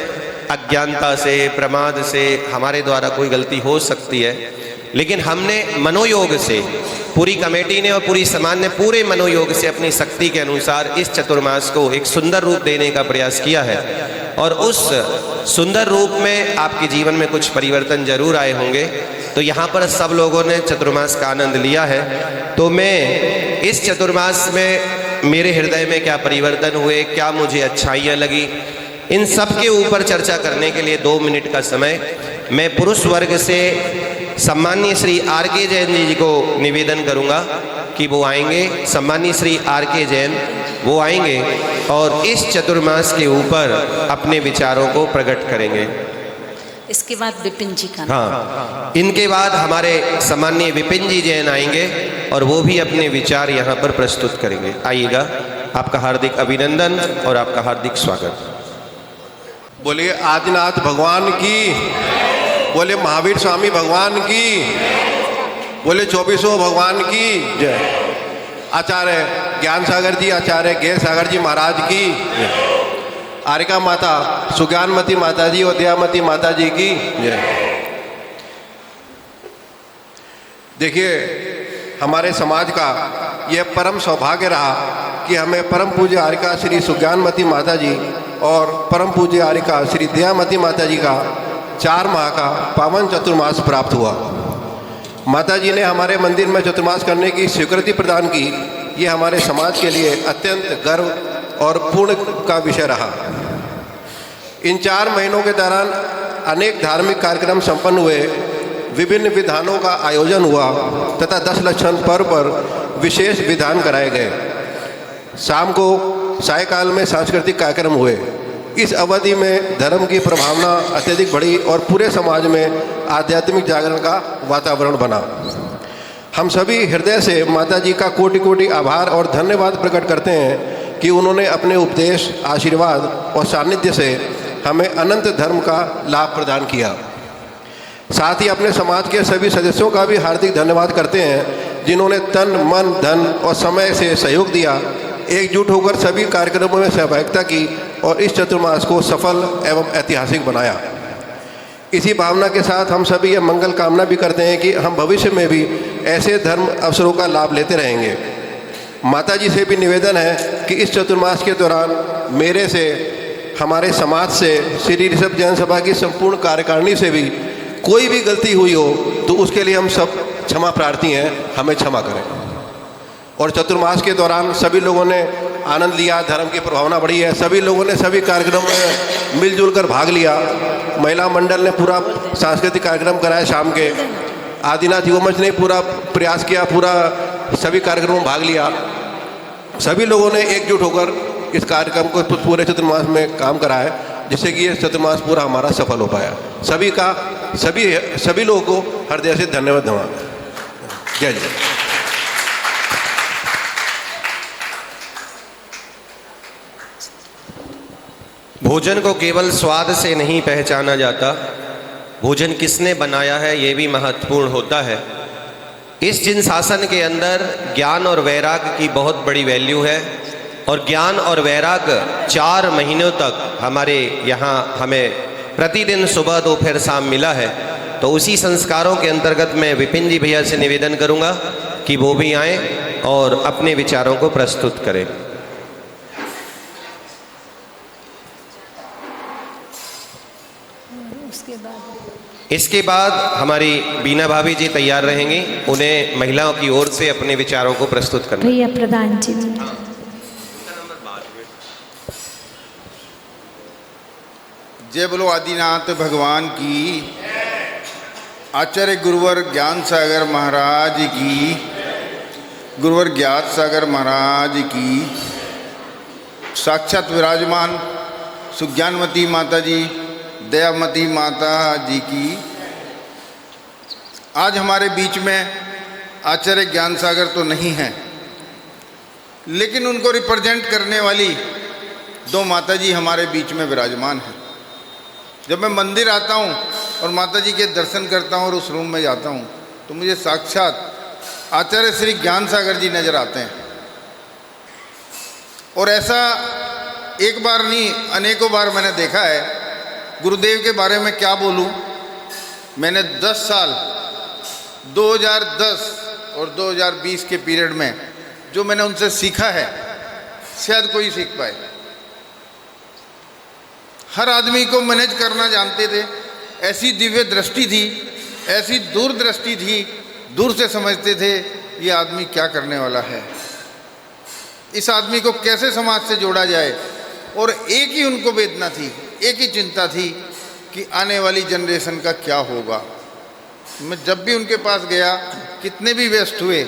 अज्ञानता से, प्रमाद से हमारे द्वारा कोई गलती हो सकती है, लेकिन हमने मनोयोग से, पूरी कमेटी ने और पूरी समाज ने पूरे मनोयोग से अपनी शक्ति के अनुसार इस चतुर्मास को एक सुंदर रूप देने का प्रयास किया है। और उस सुंदर रूप में आपके जीवन में कुछ परिवर्तन जरूर आए होंगे। तो यहाँ पर सब लोगों ने चतुर्मास का आनंद लिया है। तो मैं इस चतुर्मास में मेरे हृदय में क्या परिवर्तन हुए, क्या मुझे अच्छाइयाँ लगी, इन सब के ऊपर चर्चा करने के लिए 2 मिनट का समय मैं पुरुष वर्ग से सम्माननीय श्री आर.के. जैन जी को निवेदन करूंगा कि वो आएंगे। सम्माननीय श्री आर.के. जैन वो आएंगे और इस चतुर्मास के ऊपर अपने विचारों को प्रकट करेंगे। इसके बाद विपिन जी का हाँ, इनके बाद हमारे सम्माननीय विपिन जी जैन आएंगे और वो भी अपने विचार यहाँ पर प्रस्तुत करेंगे। आइएगा, आपका हार्दिक अभिनंदन और आपका हार्दिक स्वागत। बोलिए आदिनाथ भगवान की, बोले महावीर स्वामी भगवान की, बोले 24 भगवान की जय। आचार्य ज्ञान सागर जी, आचार्य गैर सागर जी महाराज की। आरिका माता, सुज्ञानमती माता जी और दयामती माता जी की जय। देखिए, हमारे समाज का यह परम सौभाग्य रहा कि हमें परम पूज्य आरिका श्री सुज्ञानमती माता जी और परम पूज्य आरिका श्री दयामती माता जी का 4 माह का पावन चतुर्मास प्राप्त हुआ। माता जी ने हमारे मंदिर में चतुर्मास करने की स्वीकृति प्रदान की। ये हमारे समाज के लिए अत्यंत गर्व और पूर्ण का विषय रहा। इन 4 महीनों के दौरान अनेक धार्मिक कार्यक्रम संपन्न हुए, विभिन्न विधानों का आयोजन हुआ तथा 10 लक्षण पर्व पर विशेष विधान कराए गए। शाम को सायकाल में सांस्कृतिक कार्यक्रम हुए। इस अवधि में धर्म की प्रभावना अत्यधिक बढ़ी और पूरे समाज में आध्यात्मिक जागरण का वातावरण बना। हम सभी हृदय से माता जी का कोटि कोटि आभार और धन्यवाद प्रकट करते हैं कि उन्होंने अपने उपदेश, आशीर्वाद और सानिध्य से हमें अनंत धर्म का लाभ प्रदान किया। साथ ही अपने समाज के सभी सदस्यों का भी हार्दिक धन्यवाद करते हैं जिन्होंने तन, मन, धन और समय से सहयोग दिया, एकजुट होकर सभी कार्यक्रमों में सहभागिता की और इस चतुर्मास को सफल एवं ऐतिहासिक बनाया। इसी भावना के साथ हम सभी यह मंगल कामना भी करते हैं कि हम भविष्य में भी ऐसे धर्म अवसरों का लाभ लेते रहेंगे। माता जी से भी निवेदन है कि इस चतुर्मास के दौरान मेरे से, हमारे समाज से, श्री ऋषभ जैन सभा की संपूर्ण कार्यकारिणी से भी कोई भी गलती हुई हो तो उसके लिए हम सब क्षमा प्रार्थी हैं, हमें क्षमा करें। और चतुर्मास के दौरान सभी लोगों ने आनंद लिया, धर्म की प्रभावना बढ़ी है। सभी लोगों ने सभी कार्यक्रमों में मिलजुल कर भाग लिया। महिला मंडल ने पूरा सांस्कृतिक कार्यक्रम कराया शाम के। आदिनाथ युवा मंच ने पूरा प्रयास किया, पूरा सभी कार्यक्रमों में भाग लिया। सभी लोगों ने एकजुट होकर इस कार्यक्रम को पूरे चतुर्मास में काम कराया, जिससे कि ये चतुर्मास पूरा हमारा सफल हो पाया। सभी लोगों को हृदय से धन्यवाद दूँगा। जय जय। भोजन को केवल स्वाद से नहीं पहचाना जाता, भोजन किसने बनाया है ये भी महत्वपूर्ण होता है। इस जिन शासन के अंदर ज्ञान और वैराग की बहुत बड़ी वैल्यू है और ज्ञान और वैराग 4 महीनों तक हमारे यहाँ हमें प्रतिदिन सुबह, दोपहर, शाम मिला है। तो उसी संस्कारों के अंतर्गत मैं विपिन जी भैया से निवेदन करूँगा कि वो भी आएँ और अपने विचारों को प्रस्तुत करें। इसके बाद हमारी बीना भाभी जी तैयार रहेंगी, उन्हें महिलाओं की ओर से अपने विचारों को प्रस्तुत करना। भैया प्रधान जी। जय बोलो आदिनाथ भगवान की, आचार्य गुरुवर ज्ञान सागर महाराज की, गुरुवर ज्ञात सागर महाराज की, साक्षात विराजमान सुज्ञानमती माता जी, दयामती माता जी की। आज हमारे बीच में आचार्य ज्ञान सागर तो नहीं है, लेकिन उनको रिप्रेजेंट करने वाली 2 माता जी हमारे बीच में विराजमान हैं। जब मैं मंदिर आता हूँ और माता जी के दर्शन करता हूँ और उस रूम में जाता हूँ तो मुझे साक्षात आचार्य श्री ज्ञान सागर जी नज़र आते हैं। और ऐसा एक बार नहीं, अनेकों बार मैंने देखा है। गुरुदेव के बारे में क्या बोलूं, मैंने 10 साल 2010 और 2020 के पीरियड में जो मैंने उनसे सीखा है शायद कोई सीख पाए। हर आदमी को मैनेज करना जानते थे, ऐसी दिव्य दृष्टि थी, ऐसी दूरदृष्टि थी, दूर से समझते थे ये आदमी क्या करने वाला है, इस आदमी को कैसे समाज से जोड़ा जाए। और एक ही उनको वेदना थी, एक ही चिंता थी कि आने वाली जनरेशन का क्या होगा। मैं जब भी उनके पास गया, कितने भी व्यस्त हुए,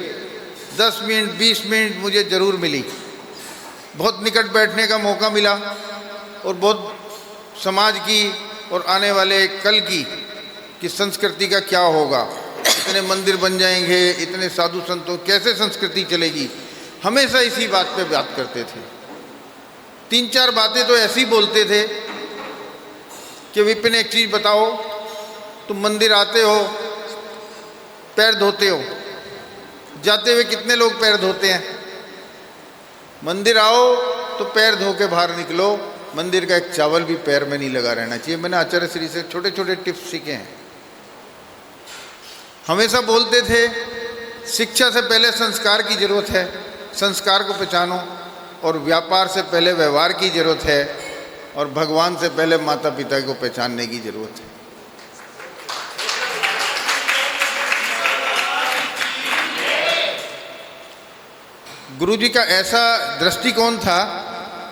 10 मिनट 20 मिनट मुझे ज़रूर मिली। बहुत निकट बैठने का मौका मिला और बहुत समाज की और आने वाले कल की संस्कृति का क्या होगा, इतने मंदिर बन जाएंगे, इतने साधु संतों, कैसे संस्कृति चलेगी, हमेशा इसी बात पे बात करते थे। 3-4 बातें तो ऐसी बोलते थे कि विपिन एक चीज़ बताओ, तुम मंदिर आते हो, पैर धोते हो, जाते हुए कितने लोग पैर धोते हैं? मंदिर आओ तो पैर धो के बाहर निकलो, मंदिर का एक चावल भी पैर में नहीं लगा रहना चाहिए। मैंने आचार्य श्री से छोटे छोटे टिप्स सीखे हैं। हमेशा बोलते थे शिक्षा से पहले संस्कार की जरूरत है, संस्कार को पहचानो, और व्यापार से पहले व्यवहार की जरूरत है, और भगवान से पहले माता पिता को पहचानने की जरूरत है। गुरु जी का ऐसा दृष्टिकोण था,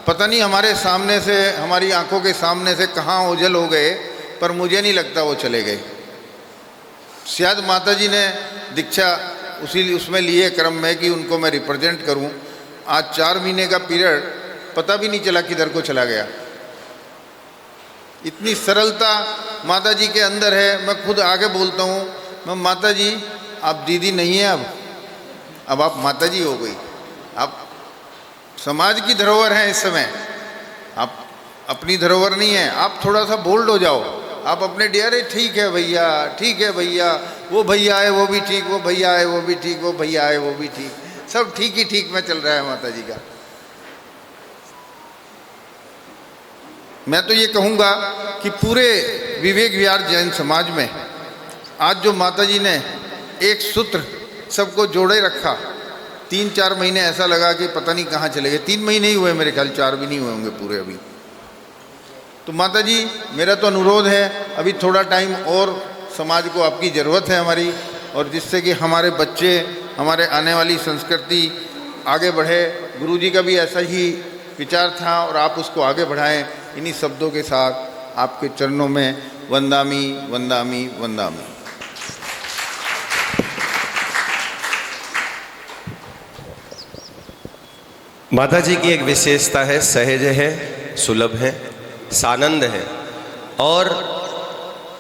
पता नहीं हमारे सामने से, हमारी आंखों के सामने से कहाँ ओझल हो गए, पर मुझे नहीं लगता वो चले गए। शायद माता जी ने दीक्षा उसमें लिए क्रम में कि उनको मैं रिप्रेजेंट करूं। आज 4 महीने का पीरियड पता भी नहीं चला किधर को चला गया। इतनी सरलता माता जी के अंदर है। मैं खुद आगे बोलता हूँ, मैं माता जी आप दीदी नहीं है, अब आप माता जी हो गई। आप समाज की धरोहर हैं इस समय, आप अपनी धरोहर नहीं है। आप थोड़ा सा बोल्ड हो जाओ, आप अपने अरे ठीक है भैया, ठीक है भैया, वो भैया आए वो भी ठीक, वो भैया आए वो भी ठीक, वो भैया आए वो भी ठीक, सब ठीक ही ठीक में चल रहा है माता जी का। मैं तो ये कहूँगा कि पूरे विवेक विहार जैन समाज में आज जो माता जी ने एक सूत्र सबको जोड़े रखा, 3-4 महीने ऐसा लगा कि पता नहीं कहाँ चले गए। 3 महीने ही हुए मेरे ख्याल, 4 भी नहीं हुए होंगे पूरे अभी। तो माता जी मेरा तो अनुरोध है, अभी थोड़ा टाइम और समाज को आपकी ज़रूरत है हमारी, और जिससे कि हमारे बच्चे, हमारे आने वाली संस्कृति आगे बढ़े। गुरु जी का भी ऐसा ही विचार था और आप उसको आगे बढ़ाएं। इन्हीं शब्दों के साथ आपके चरणों में वंदामी वंदामी वंदामी। माता जी की एक विशेषता है, सहज है, सुलभ है, सानंद है। और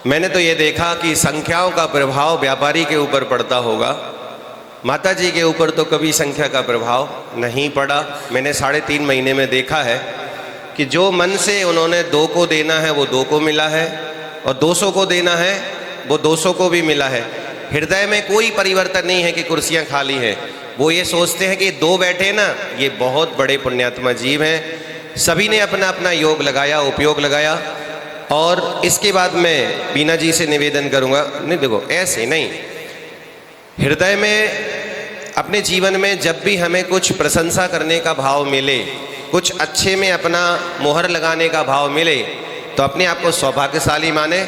मैंने तो ये देखा कि संख्याओं का प्रभाव व्यापारी के ऊपर पड़ता होगा, माता जी के ऊपर तो कभी संख्या का प्रभाव नहीं पड़ा। मैंने 3.5 महीने में देखा है कि जो मन से उन्होंने 2 को देना है वो 2 को मिला है, और 200 को देना है वो 200 को भी मिला है। हृदय में कोई परिवर्तन नहीं है कि कुर्सियां खाली हैं। वो ये सोचते हैं कि 2 बैठे ना, ये बहुत बड़े पुण्यात्मा जीव हैं। सभी ने अपना अपना योग लगाया, उपयोग लगाया। और इसके बाद मैं बीना जी से निवेदन करूंगा, नहीं देखो ऐसे नहीं, हृदय में अपने जीवन में जब भी हमें कुछ प्रशंसा करने का भाव मिले, कुछ अच्छे में अपना मोहर लगाने का भाव मिले, तो अपने आप को सौभाग्यशाली माने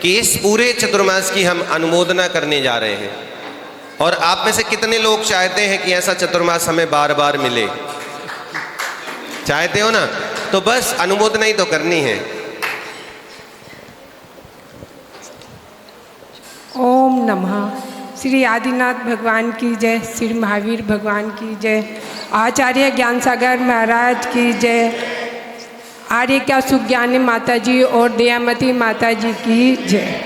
कि इस पूरे चतुर्मास की हम अनुमोदना करने जा रहे हैं। और आप में से कितने लोग चाहते हैं कि ऐसा चतुर्मास हमें बार बार मिले? चाहते हो ना? तो बस अनुमोदना ही तो करनी है। ओम नमः। श्री आदिनाथ भगवान की जय, श्री महावीर भगवान की जय, आचार्य ज्ञान सागर महाराज की जय, आर्य क्या सुज्ञानी माता जी और दयामती माता जी की जय।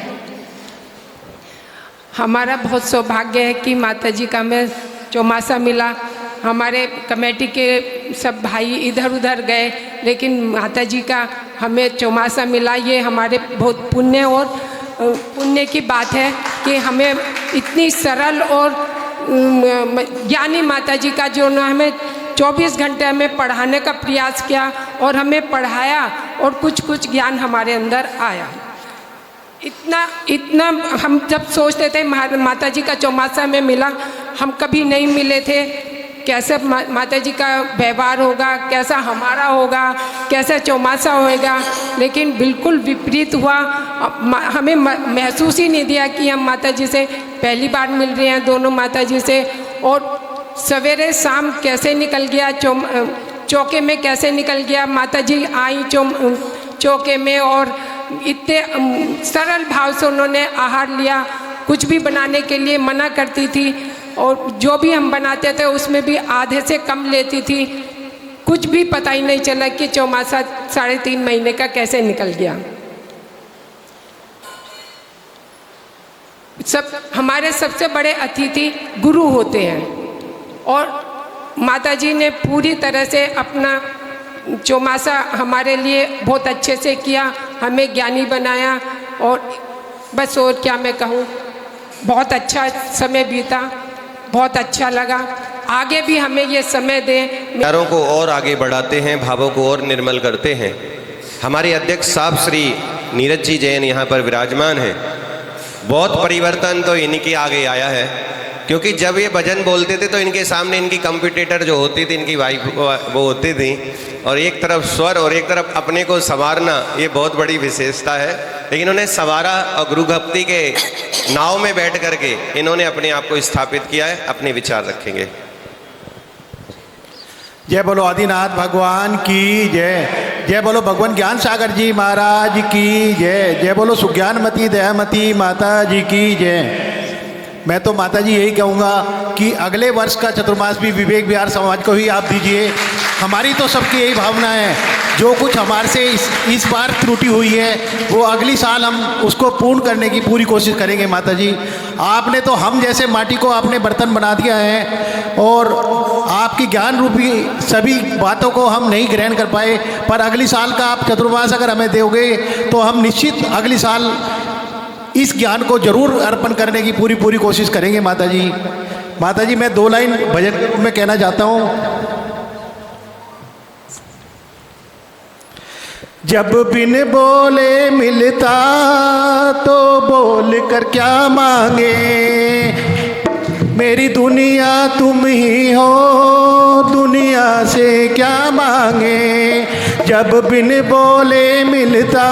हमारा बहुत सौभाग्य है कि माता जी का हमें चौमासा मिला। हमारे कमेटी के सब भाई इधर उधर गए, लेकिन माता जी का हमें चौमासा मिला। ये हमारे बहुत पुण्य की बात है कि हमें इतनी सरल और ज्ञानी माता जी का जो न हमें 24 घंटे हमें पढ़ाने का प्रयास किया और हमें पढ़ाया, और कुछ ज्ञान हमारे अंदर आया। इतना हम जब सोचते थे माता जी का चौमासा में मिला, हम कभी नहीं मिले थे। कैसे माता जी का व्यवहार होगा, कैसा हमारा होगा, कैसा चौमासा होएगा, लेकिन बिल्कुल विपरीत हुआ। हमें महसूस ही नहीं दिया कि हम माता जी से पहली बार मिल रहे हैं, दोनों माता जी से। और सवेरे शाम कैसे निकल गया, चौके में कैसे निकल गया। माता जी आई चौके में और इतने सरल भाव से उन्होंने आहार लिया। कुछ भी बनाने के लिए मना करती थी, और जो भी हम बनाते थे उसमें भी आधे से कम लेती थी। कुछ भी पता ही नहीं चला कि चौमासा 3.5 महीने का कैसे निकल गया। हमारे सबसे बड़े अतिथि गुरु होते हैं, और माता जी ने पूरी तरह से अपना चौमासा हमारे लिए बहुत अच्छे से किया, हमें ज्ञानी बनाया। और बस और क्या मैं कहूँ, बहुत अच्छा समय बीता, बहुत अच्छा लगा। आगे भी हमें ये समय दें। विचारों को और आगे बढ़ाते हैं, भावों को और निर्मल करते हैं। हमारे अध्यक्ष साहब श्री नीरज जी जैन यहाँ पर विराजमान हैं। बहुत परिवर्तन तो इनके आगे आया है, क्योंकि जब ये भजन बोलते थे तो इनके सामने इनकी कंपटीटर जो होती थी, इनकी वाइफ वो होती थी, और एक तरफ स्वर और एक तरफ अपने को संवारना, ये बहुत बड़ी विशेषता है। लेकिन उन्हें संवारा और गुरु भक्ति के नाव में बैठ करके इन्होंने अपने आप को स्थापित किया है। अपने विचार रखेंगे। जय बोलो आदिनाथ भगवान की जय। जय बोलो भगवान ज्ञान सागर जी महाराज की जय। जय बोलो सुज्ञानमती दयामती माता जी की जय। मैं तो माता जी यही कहूँगा कि अगले वर्ष का चतुर्मास भी विवेक विहार समाज को ही आप दीजिए। हमारी तो सबकी यही भावना है, जो कुछ हमारे से इस बार त्रुटि हुई है वो अगली साल हम उसको पूर्ण करने की पूरी कोशिश करेंगे। माता जी, आपने तो हम जैसे माटी को आपने बर्तन बना दिया है, और आपकी ज्ञान रूपी सभी बातों को हम नहीं ग्रहण कर पाए, पर अगली साल का आप चतुर्मास अगर हमें दोगे तो हम निश्चित अगली साल इस ज्ञान को जरूर अर्पण करने की पूरी कोशिश करेंगे। माता जी, मैं 2 लाइन भजन के रूप में कहना चाहता हूँ। जब बिन बोले मिलता तो बोल कर क्या मांगे, मेरी दुनिया तुम ही हो, दुनिया से क्या मांगे। जब बिन बोले मिलता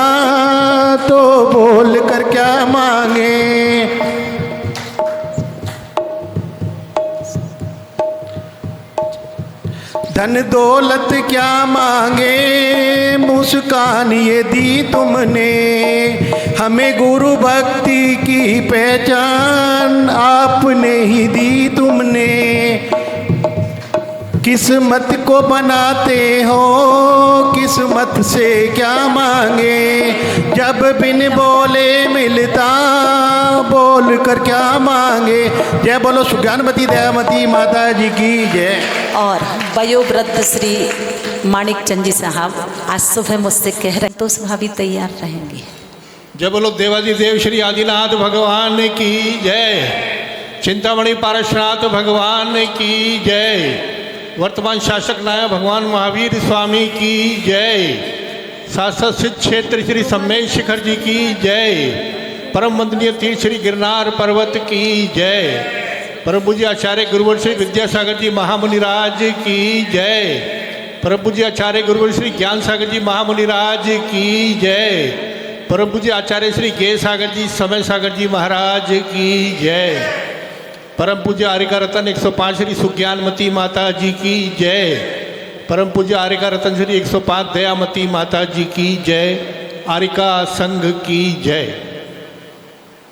तो बोल कर क्या मांगे। धन दौलत क्या मांगे, मुस्कान ये दी तुमने, हमें गुरु भक्ति की पहचान आपने ही दी तुमने। किस्मत को बनाते हो, किस्मत से क्या मांगे। जब बिन बोले मिलता बोल कर क्या मांगे। जय बोलो सुज्ञानमती दयामती माता जी की जय। और वयोवृद्ध श्री माणिक चंद जी साहब आज सुबह मुझसे कह रहे तो सुबह भी तैयार रहेंगे। जय बोलो देवादिदेव श्री आदिनाथ भगवान की जय। चिंतामणि पारशनाथ भगवान की जय। वर्तमान शासक नायक भगवान महावीर स्वामी की जय। शासक सिद्ध क्षेत्र श्री सम्मेद शिखर जी की जय। परम वंदनीय तीर्थ श्री गिरनार पर्वत की जय। परम पूज्य आचार्य गुरुवर श्री विद्यासागर जी महामुनिराज की जय। परम पूज्य आचार्य गुरुवर श्री ज्ञान सागर जी महामुनिराज की जय। परम पूज्य आचार्य श्री गे सागर जी समय सागर जी महाराज की जय। परम पूज्य आर्यका रतन 105 श्री सुज्ञानमती माता जी की जय। परम पूज्य आर्यका रतन श्री 105 दयामती माता जी की जय। आर्यका संघ की जय।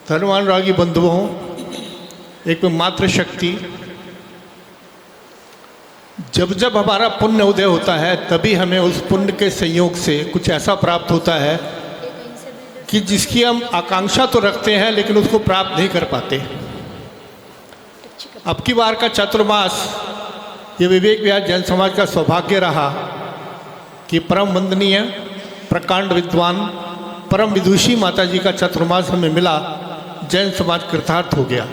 धर्मवान रागी बंधुओं, एक मात्र शक्ति, जब जब हमारा पुण्य उदय होता है तभी हमें उस पुण्य के संयोग से कुछ ऐसा प्राप्त होता है कि जिसकी हम आकांक्षा तो रखते हैं लेकिन उसको प्राप्त नहीं कर पाते। अब की बार का चतुर्मास ये विवेक विहार जैन समाज का सौभाग्य रहा कि परम वंदनीय प्रकांड विद्वान परम विदुषी माता जी का चतुर्मास हमें मिला। जैन समाज कृतार्थ हो गया।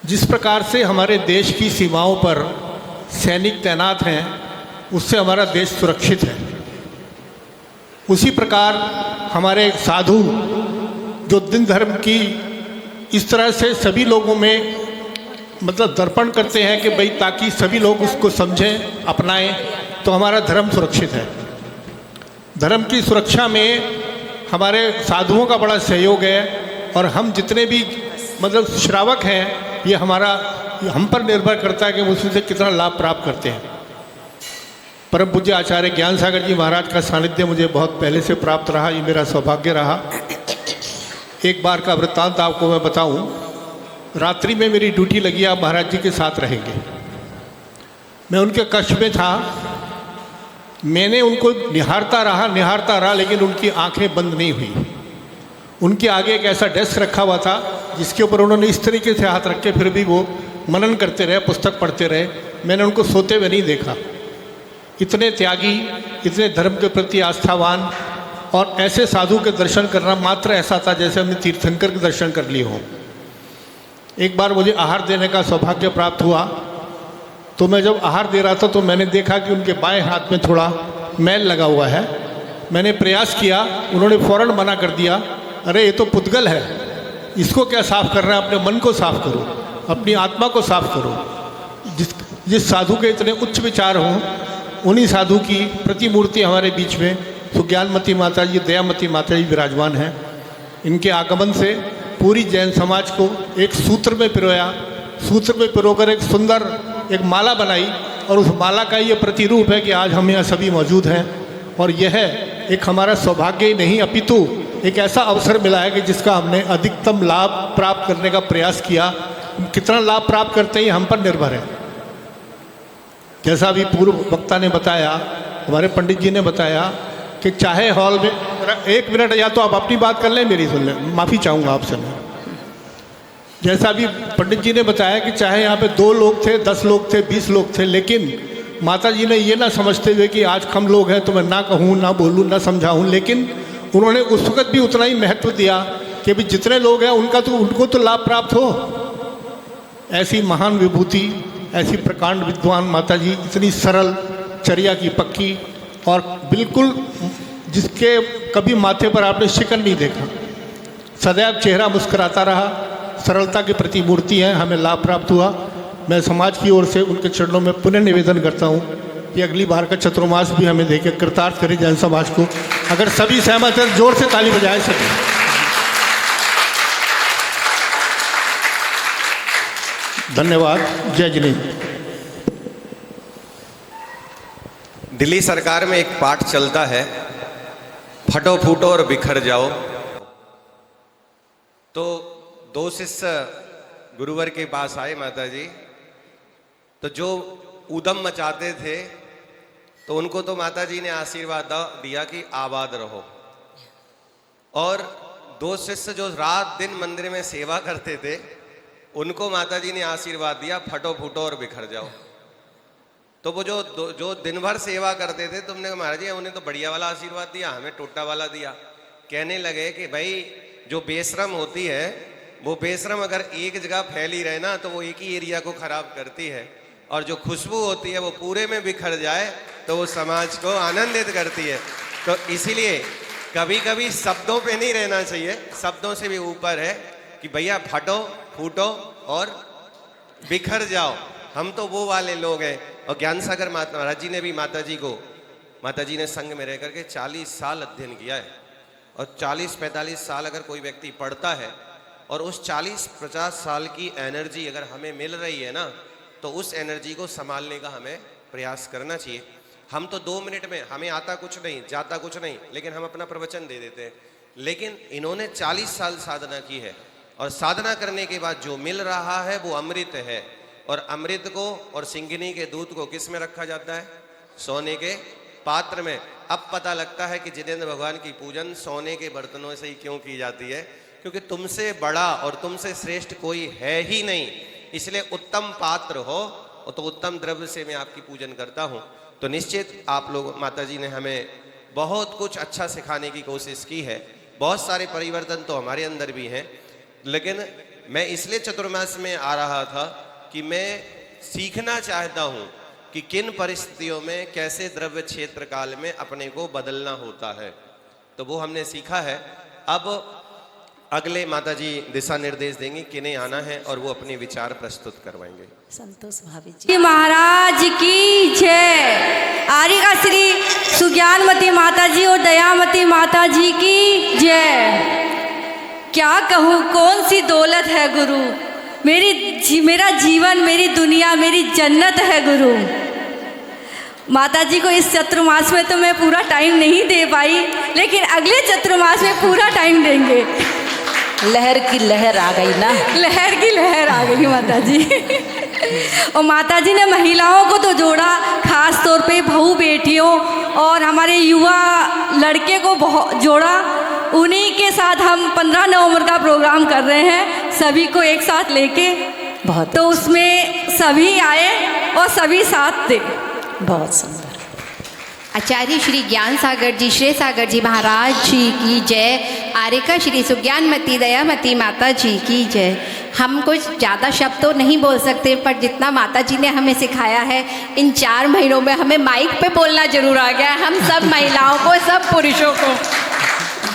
जिस प्रकार से हमारे देश की सीमाओं पर सैनिक तैनात हैं, उससे हमारा देश सुरक्षित है। उसी प्रकार हमारे साधु जो दिन धर्म की इस तरह से सभी लोगों में मतलब दर्पण करते हैं कि भाई ताकि सभी लोग उसको समझें, अपनाएं, तो हमारा धर्म सुरक्षित है। धर्म की सुरक्षा में हमारे साधुओं का बड़ा सहयोग है, और हम जितने भी मतलब श्रावक हैं ये हम पर निर्भर करता है कि उसमें से कितना लाभ प्राप्त करते हैं। परम पूज्य आचार्य ज्ञान सागर जी महाराज का सानिध्य मुझे बहुत पहले से प्राप्त रहा, ये मेरा सौभाग्य रहा। एक बार का वृत्तांत आपको मैं बताऊं। रात्रि में मेरी ड्यूटी लगी, आप महाराज जी के साथ रहेंगे। मैं उनके कक्ष में था, मैंने उनको निहारता रहा लेकिन उनकी आंखें बंद नहीं हुई। उनके आगे एक ऐसा डेस्क रखा हुआ था जिसके ऊपर उन्होंने इस तरीके से हाथ रख के फिर भी वो मनन करते रहे, पुस्तक पढ़ते रहे। मैंने उनको सोते हुए नहीं देखा। इतने त्यागी, इतने धर्म के प्रति आस्थावान, और ऐसे साधु के दर्शन करना मात्र ऐसा था जैसे हमने तीर्थंकर के दर्शन कर लिए हों। एक बार मुझे आहार देने का सौभाग्य प्राप्त हुआ, तो मैं जब आहार दे रहा था तो मैंने देखा कि उनके बाएं हाथ में थोड़ा मैल लगा हुआ है, मैंने प्रयास किया, उन्होंने फ़ौरन मना कर दिया, अरे ये तो पुद्गल है, इसको क्या साफ़ करना है, अपने मन को साफ़ करो, अपनी आत्मा को साफ़ करो। जिस साधु के इतने उच्च विचार हों, उन्हीं साधु की प्रतिमूर्ति हमारे बीच में सुज्ञानमती माता जी, दयामती माता जी विराजमान हैं। इनके आगमन से पूरी जैन समाज को एक सूत्र में पिरोया, सूत्र में पिरोकर एक सुंदर एक माला बनाई, और उस माला का ये प्रतिरूप है कि आज हम यहाँ सभी मौजूद हैं। और यह एक हमारा सौभाग्य ही नहीं, अपितु एक ऐसा अवसर मिला है कि जिसका हमने अधिकतम लाभ प्राप्त करने का प्रयास किया। कितना लाभ प्राप्त करते हैं हम पर निर्भर है। जैसा भी पूर्व वक्ता ने बताया, हमारे पंडित जी ने बताया कि चाहे हॉल में, एक मिनट या तो आप अपनी बात कर लें, मेरी सुन लें, माफ़ी चाहूँगा आपसे मैं। जैसा भी पंडित जी ने बताया कि चाहे यहाँ पे 2 लोग थे, 10 लोग थे, 20 लोग थे, लेकिन माता जी ने ये ना समझते हुए कि आज कम लोग हैं तो मैं ना कहूँ, ना बोलूँ, ना समझाऊँ, लेकिन उन्होंने उस वक्त भी उतना ही महत्व दिया कि भी जितने लोग हैं उनको तो लाभ प्राप्त हो। ऐसी महान विभूति, ऐसी प्रकांड विद्वान माता जी, इतनी सरल, चर्या की पक्की, और बिल्कुल जिसके कभी माथे पर आपने शिकन नहीं देखा, सदैव चेहरा मुस्कुराता रहा, सरलता की प्रतिमूर्ति हैं, हमें लाभ प्राप्त हुआ। मैं समाज की ओर से उनके चरणों में पुनः निवेदन करता हूँ कि अगली बार का चतुर्मास भी हमें देके कृतार्थ करें जैन समाज को। अगर सभी सहमत हैं, जोर से ताली बजाएं सभी। धन्यवाद। जय जिनेन्द्र। दिल्ली सरकार में एक पाठ चलता है, फटो फूटो और बिखर जाओ। तो 2 शिष्य गुरुवर के पास आए माता जी, तो जो उदम मचाते थे, तो उनको तो माता जी ने आशीर्वाद दिया कि आबाद रहो। और 2 शिष्य जो रात दिन मंदिर में सेवा करते थे, उनको माता जी ने आशीर्वाद दिया, फटो फूटो और बिखर जाओ। तो वो जो दिन भर सेवा करते थे, तुमने कहा महाराज जी उन्हें तो बढ़िया वाला आशीर्वाद दिया, हमें टोटा वाला दिया। कहने लगे कि भाई जो बेशरम होती है, वो बेशरम अगर एक जगह फैली रहे ना, तो वो एक ही एरिया को खराब करती है, और जो खुशबू होती है वो पूरे में बिखर जाए तो वो समाज को आनंदित करती है। तो इसीलिए कभी कभी शब्दों पे नहीं रहना चाहिए, शब्दों से भी ऊपर है कि भैया फटो फूटो और बिखर जाओ। हम तो वो वाले लोग हैं। और ज्ञान सागर महाराज जी ने भी माता जी ने संघ में रह करके 40 साल अध्ययन किया है। और 40-45 साल अगर कोई व्यक्ति पढ़ता है और उस 40-50 साल की एनर्जी अगर हमें मिल रही है ना, तो उस एनर्जी को संभालने का हमें प्रयास करना चाहिए। हम तो 2 मिनट में, हमें आता कुछ नहीं, जाता कुछ नहीं, लेकिन हम अपना प्रवचन दे देते हैं। लेकिन इन्होंने 40 साल साधना की है, और साधना करने के बाद जो मिल रहा है वो अमृत है। और अमृत को और सिंगिनी के दूध को किस में रखा जाता है? सोने के पात्र में। अब पता लगता है कि जिनेंद्र भगवान की पूजन सोने के बर्तनों से ही क्यों की जाती है, क्योंकि तुमसे बड़ा और तुमसे श्रेष्ठ कोई है ही नहीं। इसलिए उत्तम पात्र हो तो उत्तम द्रव्य से मैं आपकी पूजन करता हूँ। तो निश्चित आप लोग, माता जी ने हमें बहुत कुछ अच्छा सिखाने की कोशिश की है। बहुत सारे परिवर्तन तो हमारे अंदर भी हैं, लेकिन मैं इसलिए चतुर्मास में आ रहा था कि मैं सीखना चाहता हूँ कि किन परिस्थितियों में कैसे द्रव्य क्षेत्र काल में अपने को बदलना होता है। तो वो हमने सीखा है। अब अगले माता जी दिशा निर्देश देंगे किन्हें आना है, और वो अपने विचार प्रस्तुत करवाएंगे। संतोष भाभी जी जी महाराज की जय। आर्यका श्री सुज्ञानमती माता जी और दयामती माता जी की जय। क्या कहूँ, कौन सी दौलत है गुरु। मेरा जीवन, मेरी दुनिया, मेरी जन्नत है गुरु। माता जी को इस चतुर्मास में तो मैं पूरा टाइम नहीं दे पाई, लेकिन अगले चतुर्मास में पूरा टाइम देंगे। लहर की लहर आ गई ना, लहर की लहर आ गई माता जी। और माता जी ने महिलाओं को तो जोड़ा, खास तौर पे बहू बेटियों और हमारे युवा लड़के को बहुत जोड़ा। उन्हीं के साथ हम 15 नवंबर का प्रोग्राम कर रहे हैं, सभी को एक साथ लेके। बहुत तो उसमें सभी आए और सभी साथ थे। बहुत सुंदर। आचार्य श्री ज्ञान सागर जी, श्री सागर जी महाराज जी की जय। आर्यका श्री सुज्ञानमती दयामती माता जी की जय। हम कुछ ज़्यादा शब्द तो नहीं बोल सकते, पर जितना माता जी ने हमें सिखाया है इन 4 महीनों में हमें माइक पे बोलना जरूर आ गया है, हम सब महिलाओं को, सब पुरुषों को।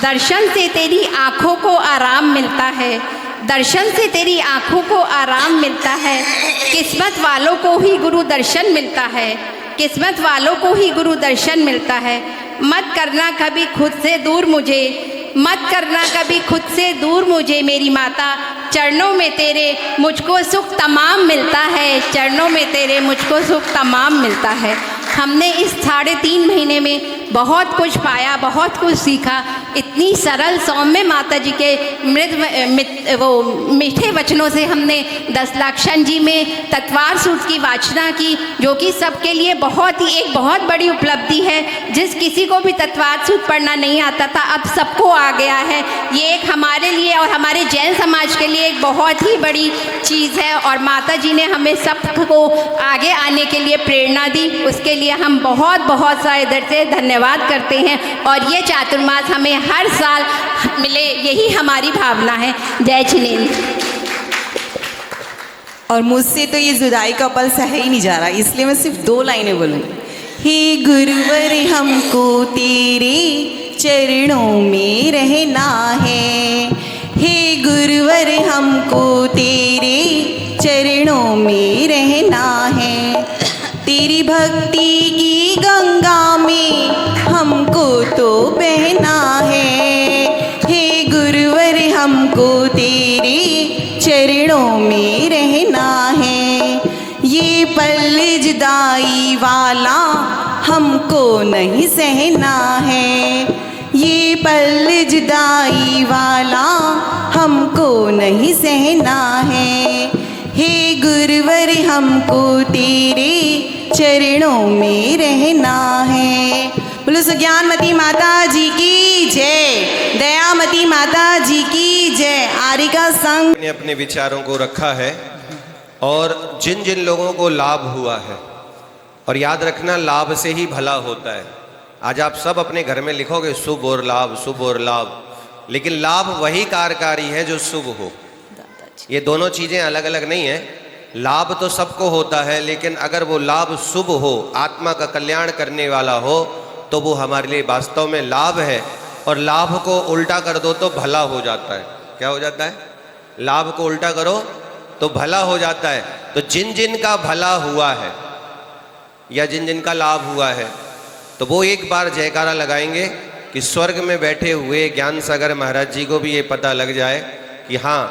दर्शन से तेरी आँखों को आराम मिलता है, दर्शन से तेरी आँखों को आराम मिलता है, किस्मत वालों को ही गुरु दर्शन मिलता है, किस्मत वालों को ही गुरु दर्शन मिलता है। मत करना कभी खुद से दूर मुझे, मत करना कभी खुद से दूर मुझे मेरी माता, चरणों में तेरे मुझको सुख तमाम मिलता है, चरणों में तेरे मुझको सुख तमाम मिलता है। हमने इस 3.5 महीने में बहुत कुछ पाया, बहुत कुछ सीखा। इतनी सरल सौम्य माता जी के मीठे वचनों से हमने 10 लाक्षण जी में तत्वार सूत्र की वाचना की, जो कि सबके लिए एक बहुत बड़ी उपलब्धि है। जिस किसी को भी तत्वार सूत्र पढ़ना नहीं आता था, अब सबको आ गया है। ये एक हमारे लिए और हमारे जैन समाज के लिए एक बहुत ही बड़ी चीज़ है, और माता जी ने हमें सबको आगे आने के लिए प्रेरणा दी। उसके लिए हम बहुत बहुत सा इधर से धन्यवाद करते हैं, और ये चातुर्मास हमें हर साल मिले, यही हमारी भावना है। जय जिनेन्द्र। और मुझसे तो ये जुदाई का पल सह ही नहीं जा रहा, इसलिए मैं सिर्फ 2 लाइनें बोलूँगी। हे गुरुवर हमको तेरे चरणों में रहना है, हे गुरुवर हमको तेरे चरणों में रहना है, तेरी भक्ति की गंगा में हमको तो बहना है, हे गुरुवर हमको तेरे चरणों में रहना है। ये पल जुदाई वाला हमको नहीं सहना है, ये पल जुदाई वाला हमको नहीं सहना है, हे गुरुवर हमको तेरे चरणों में रहना है। बोलो सुज्ञानमती माता जी की जय, दयामती माता जी की जय। आरिका संघ ने अपने विचारों को रखा है, और जिन जिन लोगों को लाभ हुआ है, और याद रखना लाभ से ही भला होता है। आज आप सब अपने घर में लिखोगे शुभ और लाभ, शुभ और लाभ, लेकिन लाभ वही कार्यकारी है जो शुभ हो। ये दोनों चीज़ें अलग अलग नहीं है। लाभ तो सबको होता है, लेकिन अगर वो लाभ शुभ हो, आत्मा का कल्याण करने वाला हो, तो वो हमारे लिए वास्तव में लाभ है। और लाभ को उल्टा कर दो तो भला हो जाता है। क्या हो जाता है? लाभ को उल्टा करो तो भला हो जाता है। तो जिन जिन का भला हुआ है या जिन जिन का लाभ हुआ है, तो वो एक बार जयकारा लगाएंगे कि स्वर्ग में बैठे हुए ज्ञान सागर महाराज जी को भी ये पता लग जाए कि हाँ,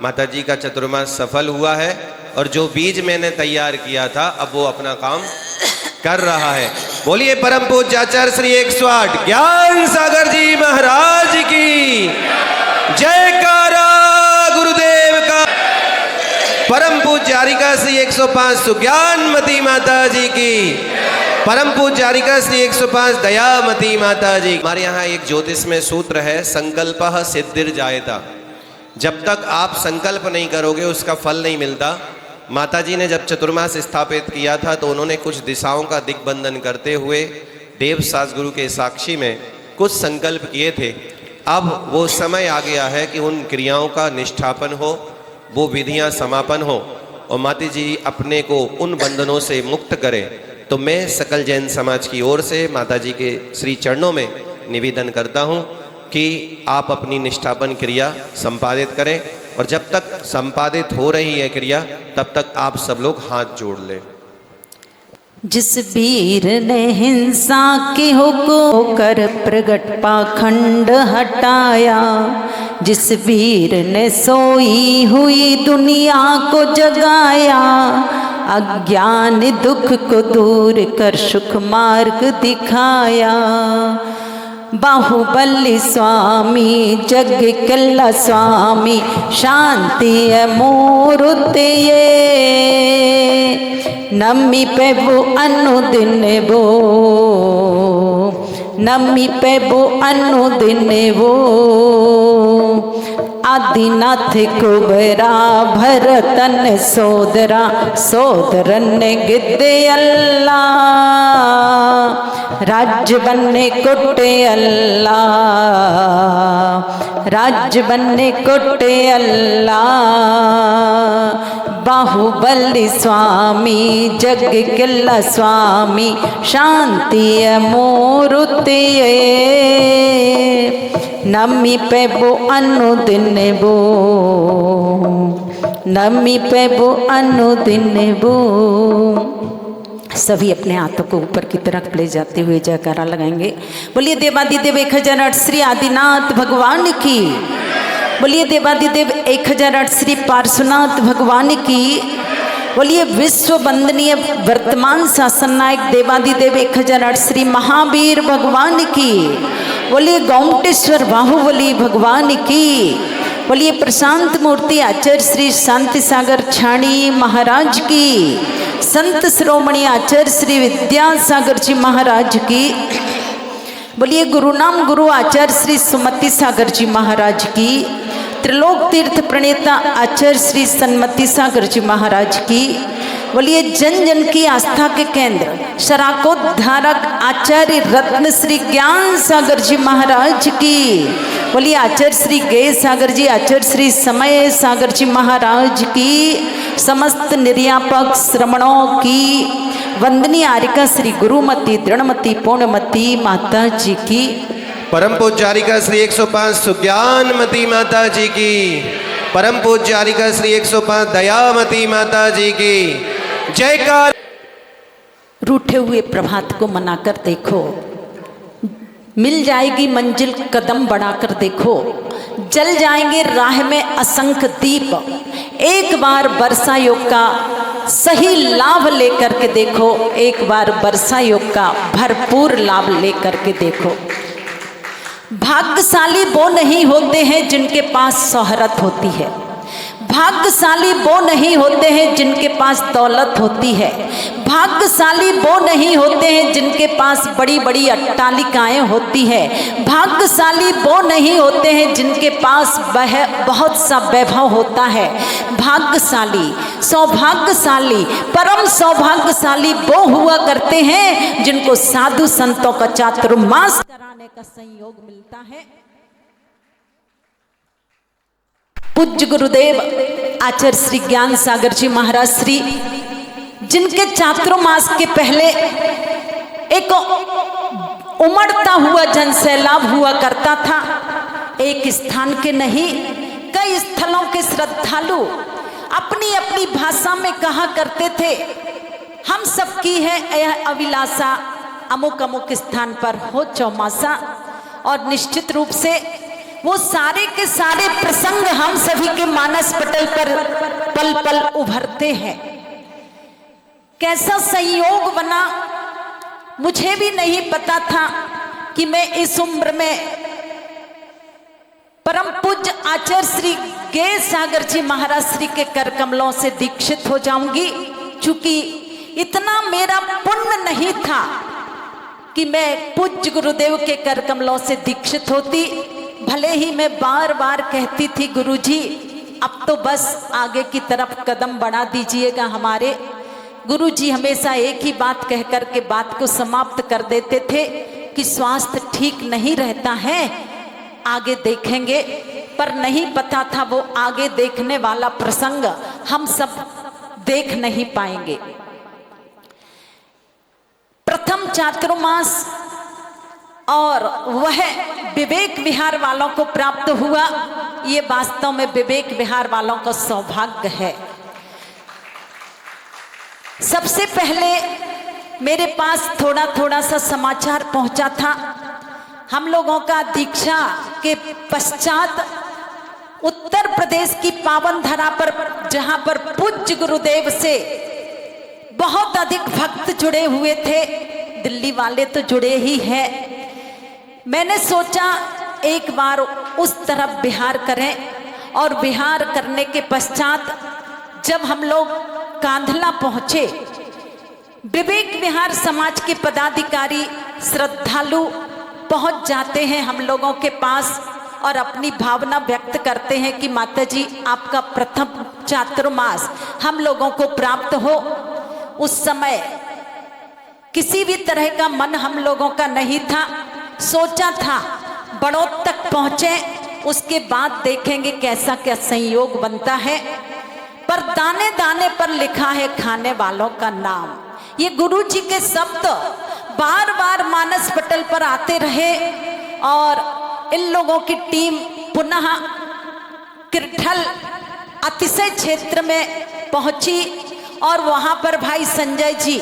माता जी का चतुर्मास सफल हुआ है, और जो बीज मैंने तैयार किया था अब वो अपना काम कर रहा है। बोलिए परम पूज्य आचार्य श्री 108 ज्ञान सागर जी महाराज की जयकारा। गुरुदेव का परम पूज्य आरिका श्री 105 सुज्ञानमती माता जी की, परम पूज्य आरिका श्री 105 दयामती माता जी। हमारे यहाँ एक ज्योतिष में सूत्र है, संकल्पः सिद्धिर्जायते। जब तक आप संकल्प नहीं करोगे उसका फल नहीं मिलता। माता जी ने जब चतुर्मास स्थापित किया था तो उन्होंने कुछ दिशाओं का दिग्बंधन करते हुए देवसास गुरु के साक्षी में कुछ संकल्प किए थे। अब वो समय आ गया है कि उन क्रियाओं का निष्ठापन हो, वो विधियां समापन हो, और माता जी अपने को उन बंधनों से मुक्त करें। तो मैं सकल जैन समाज की ओर से माता जी के श्री चरणों में निवेदन करता हूँ कि आप अपनी निष्ठापन क्रिया संपादित करें, और जब तक संपादित हो रही है क्रिया तब तक आप सब लोग हाथ जोड़ लें। जिस वीर ने हिंसा के हुक्म कर प्रगट पाखंड हटाया, जिस वीर ने सोई हुई दुनिया को जगाया, अज्ञान दुख को दूर कर सुख मार्ग दिखाया। बाहुबली स्वामी जग कल्ला स्वामी शांति मूर्ति नमी पे वो अनुदिन वो, नमी पे वो अनुदिन वो। आदिनाथ कुबरा भरतन सोदरा, सोदरन गिद्दे अल्लाह, राज बन्ने कुटे अल्लाह, राज्य बनने कोटे अल्लाह, बाहुबली स्वामी जग किल्ला स्वामी शांति मूर्ति नमी पे बो अनुदिन बो, नमी पे बो अनुदिन बो। सभी अपने हाथों को ऊपर की तरफ ले जाते हुए जयकारा लगाएंगे। बोलिए देवादिदेव 1008 श्री आदिनाथ भगवान की, बोलिए देवादिदेव 1008 श्री पार्श्वनाथ भगवान की, बोलिए विश्व वंदनीय वर्तमान शासन नायक देवादिदेव 1008 श्री महावीर भगवान की, बोलिए गोमटेश्वर बाहुबली भगवान की, बोलिए प्रशांत मूर्ति आचार्य श्री शांति सागर छाणी महाराज की, संत श्रोमणी आचार्य श्री विद्यासागर जी महाराज की, बोलिए गुरु नाम गुरु आचार्य श्री सुमति सागर जी महाराज की, त्रिलोक तीर्थ प्रणेता आचार्य श्री सन्मति सागर जी महाराज की, बोलिए जन जन की आस्था के केंद्र शराकोद्धारक आचार्य रत्न श्री ज्ञान सागर जी महाराज की, बोलिए आचार्य श्री गे सागर जी, आचार्य श्री समय सागर जी महाराज की, समस्त निर्यापक श्रमणों की वंदनीय आरिका श्री गुरुमती दृढ़मती पूर्णमती माता जी की, परम पूज्यारिका श्री 105 सुज्ञानमती माता जी की, परम पूज्यारिका श्री 105 दयामती माता जी की जयकार। रूठे हुए प्रभात को मनाकर देखो, मिल जाएगी मंजिल कदम बढ़ाकर देखो, जल जाएंगे राह में असंख्य दीप, एक बार वर्षा योग का सही लाभ लेकर के देखो, एक बार वर्षा योग का भरपूर लाभ लेकर के देखो। भाग्यशाली वो नहीं होते हैं जिनके पास शोहरत होती है, भाग्यशाली वो नहीं होते हैं जिनके पास दौलत होती है, भाग्यशाली वो नहीं होते हैं जिनके पास बड़ी बड़ी अट्टालिकाएं होती है, भाग्यशाली वो नहीं होते हैं जिनके पास बहुत सा वैभव होता है। भाग्यशाली सौभाग्यशाली परम सौभाग्यशाली वो हुआ करते हैं जिनको साधु संतों का चातुर्मास कराने का संयोग मिलता है। पूज्य गुरुदेव आचार्य श्री ज्ञान सागर जी महाराज श्री, जिनके चातुर्मास के पहले एक उमड़ता हुआ जन सैलाब हुआ करता था, एक स्थान के नहीं कई स्थलों के श्रद्धालु अपनी अपनी भाषा में कहा करते थे, हम सबकी है यह अभिलाषा, अमुक अमुक स्थान पर हो चौमासा। और निश्चित रूप से वो सारे के सारे प्रसंग हम सभी के मानस पटल पर पल पल उभरते हैं। कैसा संयोग बना मुझे भी नहीं पता था कि मैं इस उम्र में परम पूज्य आचार्य श्री गे सागर जी महाराज श्री के कर कमलों से दीक्षित हो जाऊंगी, चूंकि इतना मेरा पुण्य नहीं था कि मैं पूज्य गुरुदेव के कर कमलों से दीक्षित होती। भले ही मैं बार बार कहती थी गुरुजी अब तो बस आगे की तरफ कदम बढ़ा दीजिएगा हमारे। गुरुजी हमेशा एक ही बात कह कर के बात को समाप्त कर देते थे कि स्वास्थ्य ठीक नहीं रहता है, आगे देखेंगे। पर नहीं पता था वो आगे देखने वाला प्रसंग हम सब देख नहीं पाएंगे। प्रथम चातुर्मास और वह विवेक विहार वालों को प्राप्त हुआ, ये वास्तव में विवेक विहार वालों का सौभाग्य है। सबसे पहले मेरे पास थोड़ा थोड़ा सा समाचार पहुंचा था। हम लोगों का दीक्षा के पश्चात उत्तर प्रदेश की पावन धरा पर, जहां पर पूज्य गुरुदेव से बहुत अधिक भक्त जुड़े हुए थे, दिल्ली वाले तो जुड़े ही हैं, मैंने सोचा एक बार उस तरफ विहार करें। और विहार करने के पश्चात जब हम लोग कांधला पहुंचे, विवेक विहार समाज के पदाधिकारी श्रद्धालु पहुंच जाते हैं हम लोगों के पास और अपनी भावना व्यक्त करते हैं कि माता जी आपका प्रथम चातुर्मास हम लोगों को प्राप्त हो। उस समय किसी भी तरह का मन हम लोगों का नहीं था। सोचा था बड़ों तक पहुँचे उसके बाद देखेंगे कैसा क्या संयोग बनता है। पर दाने दाने पर लिखा है खाने वालों का नाम। ये गुरु जी के शब्द बार बार मानस पटल पर आते रहे और इन लोगों की टीम पुनः किरठल अतिशय क्षेत्र में पहुंची और वहां पर भाई संजय जी,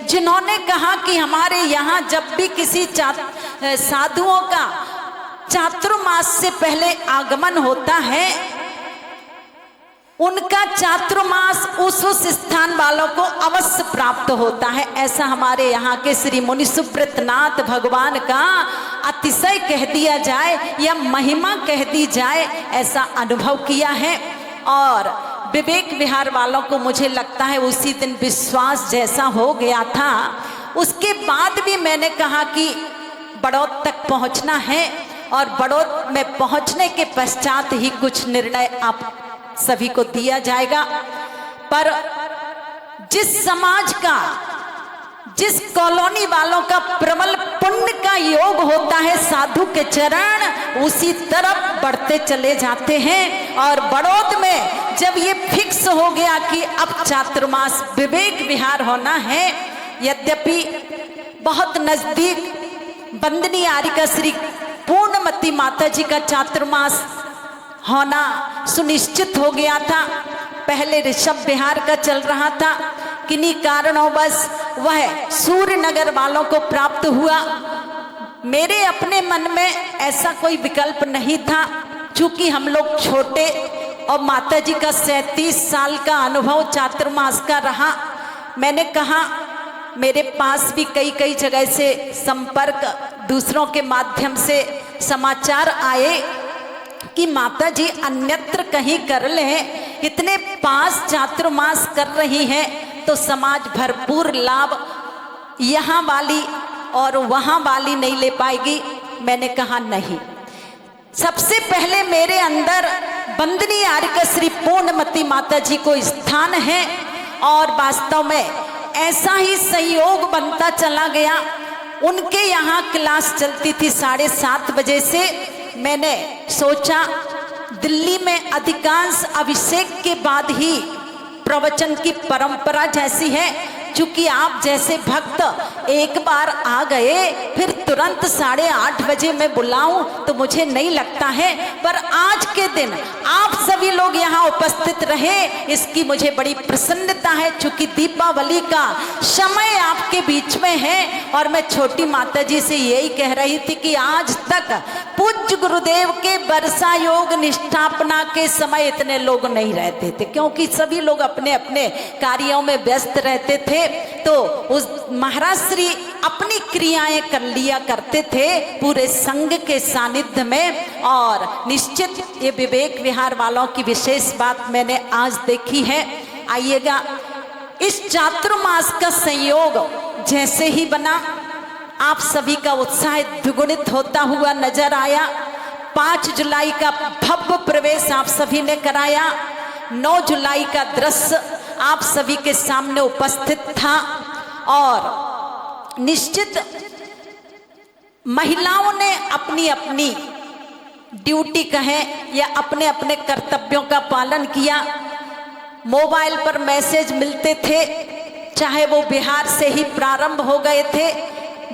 जिन्होंने कहा कि हमारे यहाँ जब भी किसी साधुओं का चातुर्मास से पहले आगमन होता है, उनका चातुर्मास उस स्थान वालों को अवश्य प्राप्त होता है। ऐसा हमारे यहाँ के श्री मुनि सुब्रतनाथ भगवान का अतिशय कह दिया जाए या महिमा कह दी जाए, ऐसा अनुभव किया है। और विवेक विहार वालों को मुझे लगता है उसी दिन विश्वास जैसा हो गया था। उसके बाद भी मैंने कहा कि बड़ौत तक पहुंचना है और बड़ौत में पहुंचने के पश्चात ही कुछ निर्णय आप सभी को दिया जाएगा। पर जिस समाज का, जिस कॉलोनी वालों का प्रबल पुण्य का योग होता है साधु के चरण, उसी तरफ बढ़ते चले जाते हैं। और बड़ौद में जब ये फिक्स हो गया कि अब चातुर्मास विवेक विहार होना है, यद्यपि बहुत नजदीक बंदनी आरिका श्री पूर्णमती माता जी का चातुर्मास होना सुनिश्चित हो गया था। पहले ऋषभ विहार का चल रहा था, किन्हीं कारणों बस वह सूर्य नगर वालों को प्राप्त हुआ। मेरे अपने मन में ऐसा कोई विकल्प नहीं था, चूंकि हम लोग छोटे और माता जी का 37 साल का अनुभव चातुर्मास का रहा। मैंने कहा, मेरे पास भी कई जगह से संपर्क, दूसरों के माध्यम से समाचार आए कि माता जी अन्यत्र कहीं कर लें, इतने पास चातुर्मास कर रही हैं तो समाज भरपूर लाभ यहाँ वाली और वहाँ वाली नहीं ले पाएगी। मैंने कहा नहीं, सबसे पहले मेरे अंदर बंदनी आर्य श्री पूर्णमती माता जी को स्थान है। और वास्तव में ऐसा ही संयोग बनता चला गया। उनके यहाँ क्लास चलती थी 7:30 बजे से। मैंने सोचा दिल्ली में अधिकांश अभिषेक के बाद ही प्रवचन की परंपरा जैसी है, क्योंकि आप जैसे भक्त एक बार आ गए फिर तुरंत 8:30 बजे मैं बुलाऊं तो मुझे नहीं लगता है। पर आज के दिन आप सभी लोग यहाँ उपस्थित रहे, इसकी मुझे बड़ी प्रसन्नता है, क्योंकि दीपावली का समय आपके बीच में है। और मैं छोटी माता जी से यही कह रही थी कि आज तक पूज्य गुरुदेव के वर्षा योग निष्ठापना के समय इतने लोग नहीं रहते थे, क्योंकि सभी लोग अपने अपने कार्यों में व्यस्त रहते थे। तो उस महाराज श्री अपनी क्रियाएं कर लिया करते थे पूरे संघ के सानिध्य में। और निश्चित ये विवेक विहार वालों की विशेष बात मैंने आज देखी है। आइएगा, इस चातुर्मास का संयोग जैसे ही बना, आप सभी का उत्साह द्विगुणित होता हुआ नजर आया। 5 जुलाई का भव्य प्रवेश आप सभी ने कराया। 9 जुलाई का दृश्य आप सभी के सामने उपस्थित था। और निश्चित महिलाओं ने अपनी अपनी ड्यूटी कहें या अपने अपने कर्तव्यों का पालन किया। मोबाइल पर मैसेज मिलते थे, चाहे वो बिहार से ही प्रारंभ हो गए थे।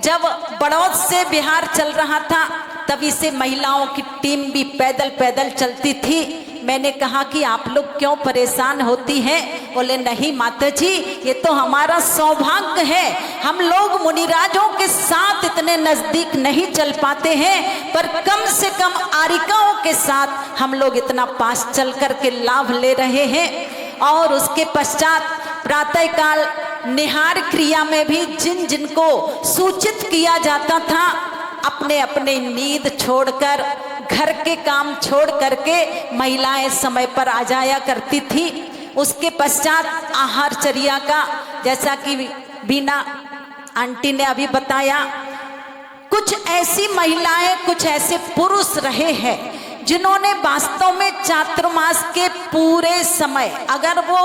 जब बड़ौद से बिहार चल रहा था तभी से महिलाओं की टीम भी पैदल पैदल चलती थी। मैंने कहा कि आप लोग क्यों परेशान होती हैं? बोले नहीं माता जी, ये तो हमारा सौभाग्य है। हम लोग मुनिराजों के साथ इतने नजदीक नहीं चल पाते हैं, पर कम से कम आरिकाओं के साथ हम लोग इतना पास चल कर के लाभ ले रहे हैं। और उसके पश्चात प्रातःकाल निहार क्रिया में भी जिन जिनको सूचित किया जाता था, अपने अपने नींद छोड़कर, घर के काम छोड़ करके महिलाएं समय पर आ जाया करती थी। उसके पश्चात आहारचर्या का, जैसा कि बीना आंटी ने अभी बताया, कुछ ऐसी महिलाएं, कुछ ऐसे पुरुष रहे हैं जिन्होंने वास्तव में चातुर्मास के पूरे समय, अगर वो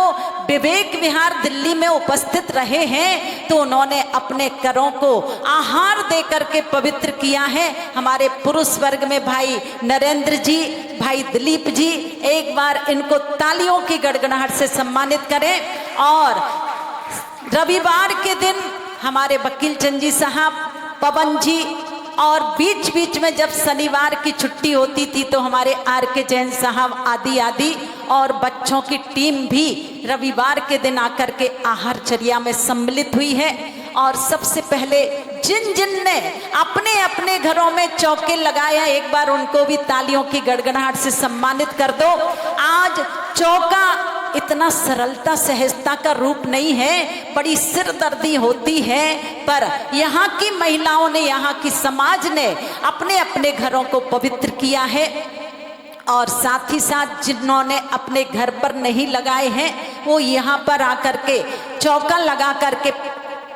विवेक विहार दिल्ली में उपस्थित रहे हैं तो उन्होंने अपने करों को आहार दे करके पवित्र किया है। हमारे पुरुष वर्ग में भाई नरेंद्र जी, भाई दिलीप जी, एक बार इनको तालियों की गड़गड़ाहट से सम्मानित करें। और रविवार के दिन हमारे वकील चंद जी साहब, पवन जी, और बीच बीच में जब शनिवार की छुट्टी होती थी तो हमारे आर के जैन साहब आदि आदि और बच्चों की टीम भी रविवार के दिन आकर के आहारचर्या में सम्मिलित हुई है। और सबसे पहले जिन जिन ने अपने अपने घरों में चौके लगाया, एक बार उनको भी तालियों की गड़गड़ाहट से सम्मानित कर दो। आज चौका इतना सरलता सहजता का रूप नहीं है, बड़ी सिरदर्दी होती है, पर यहाँ की महिलाओं ने, यहाँ की समाज ने अपने अपने घरों को पवित्र किया है। और साथ ही साथ जिन्होंने अपने घर पर नहीं लगाए हैं वो यहाँ पर आकर के चौका लगा करके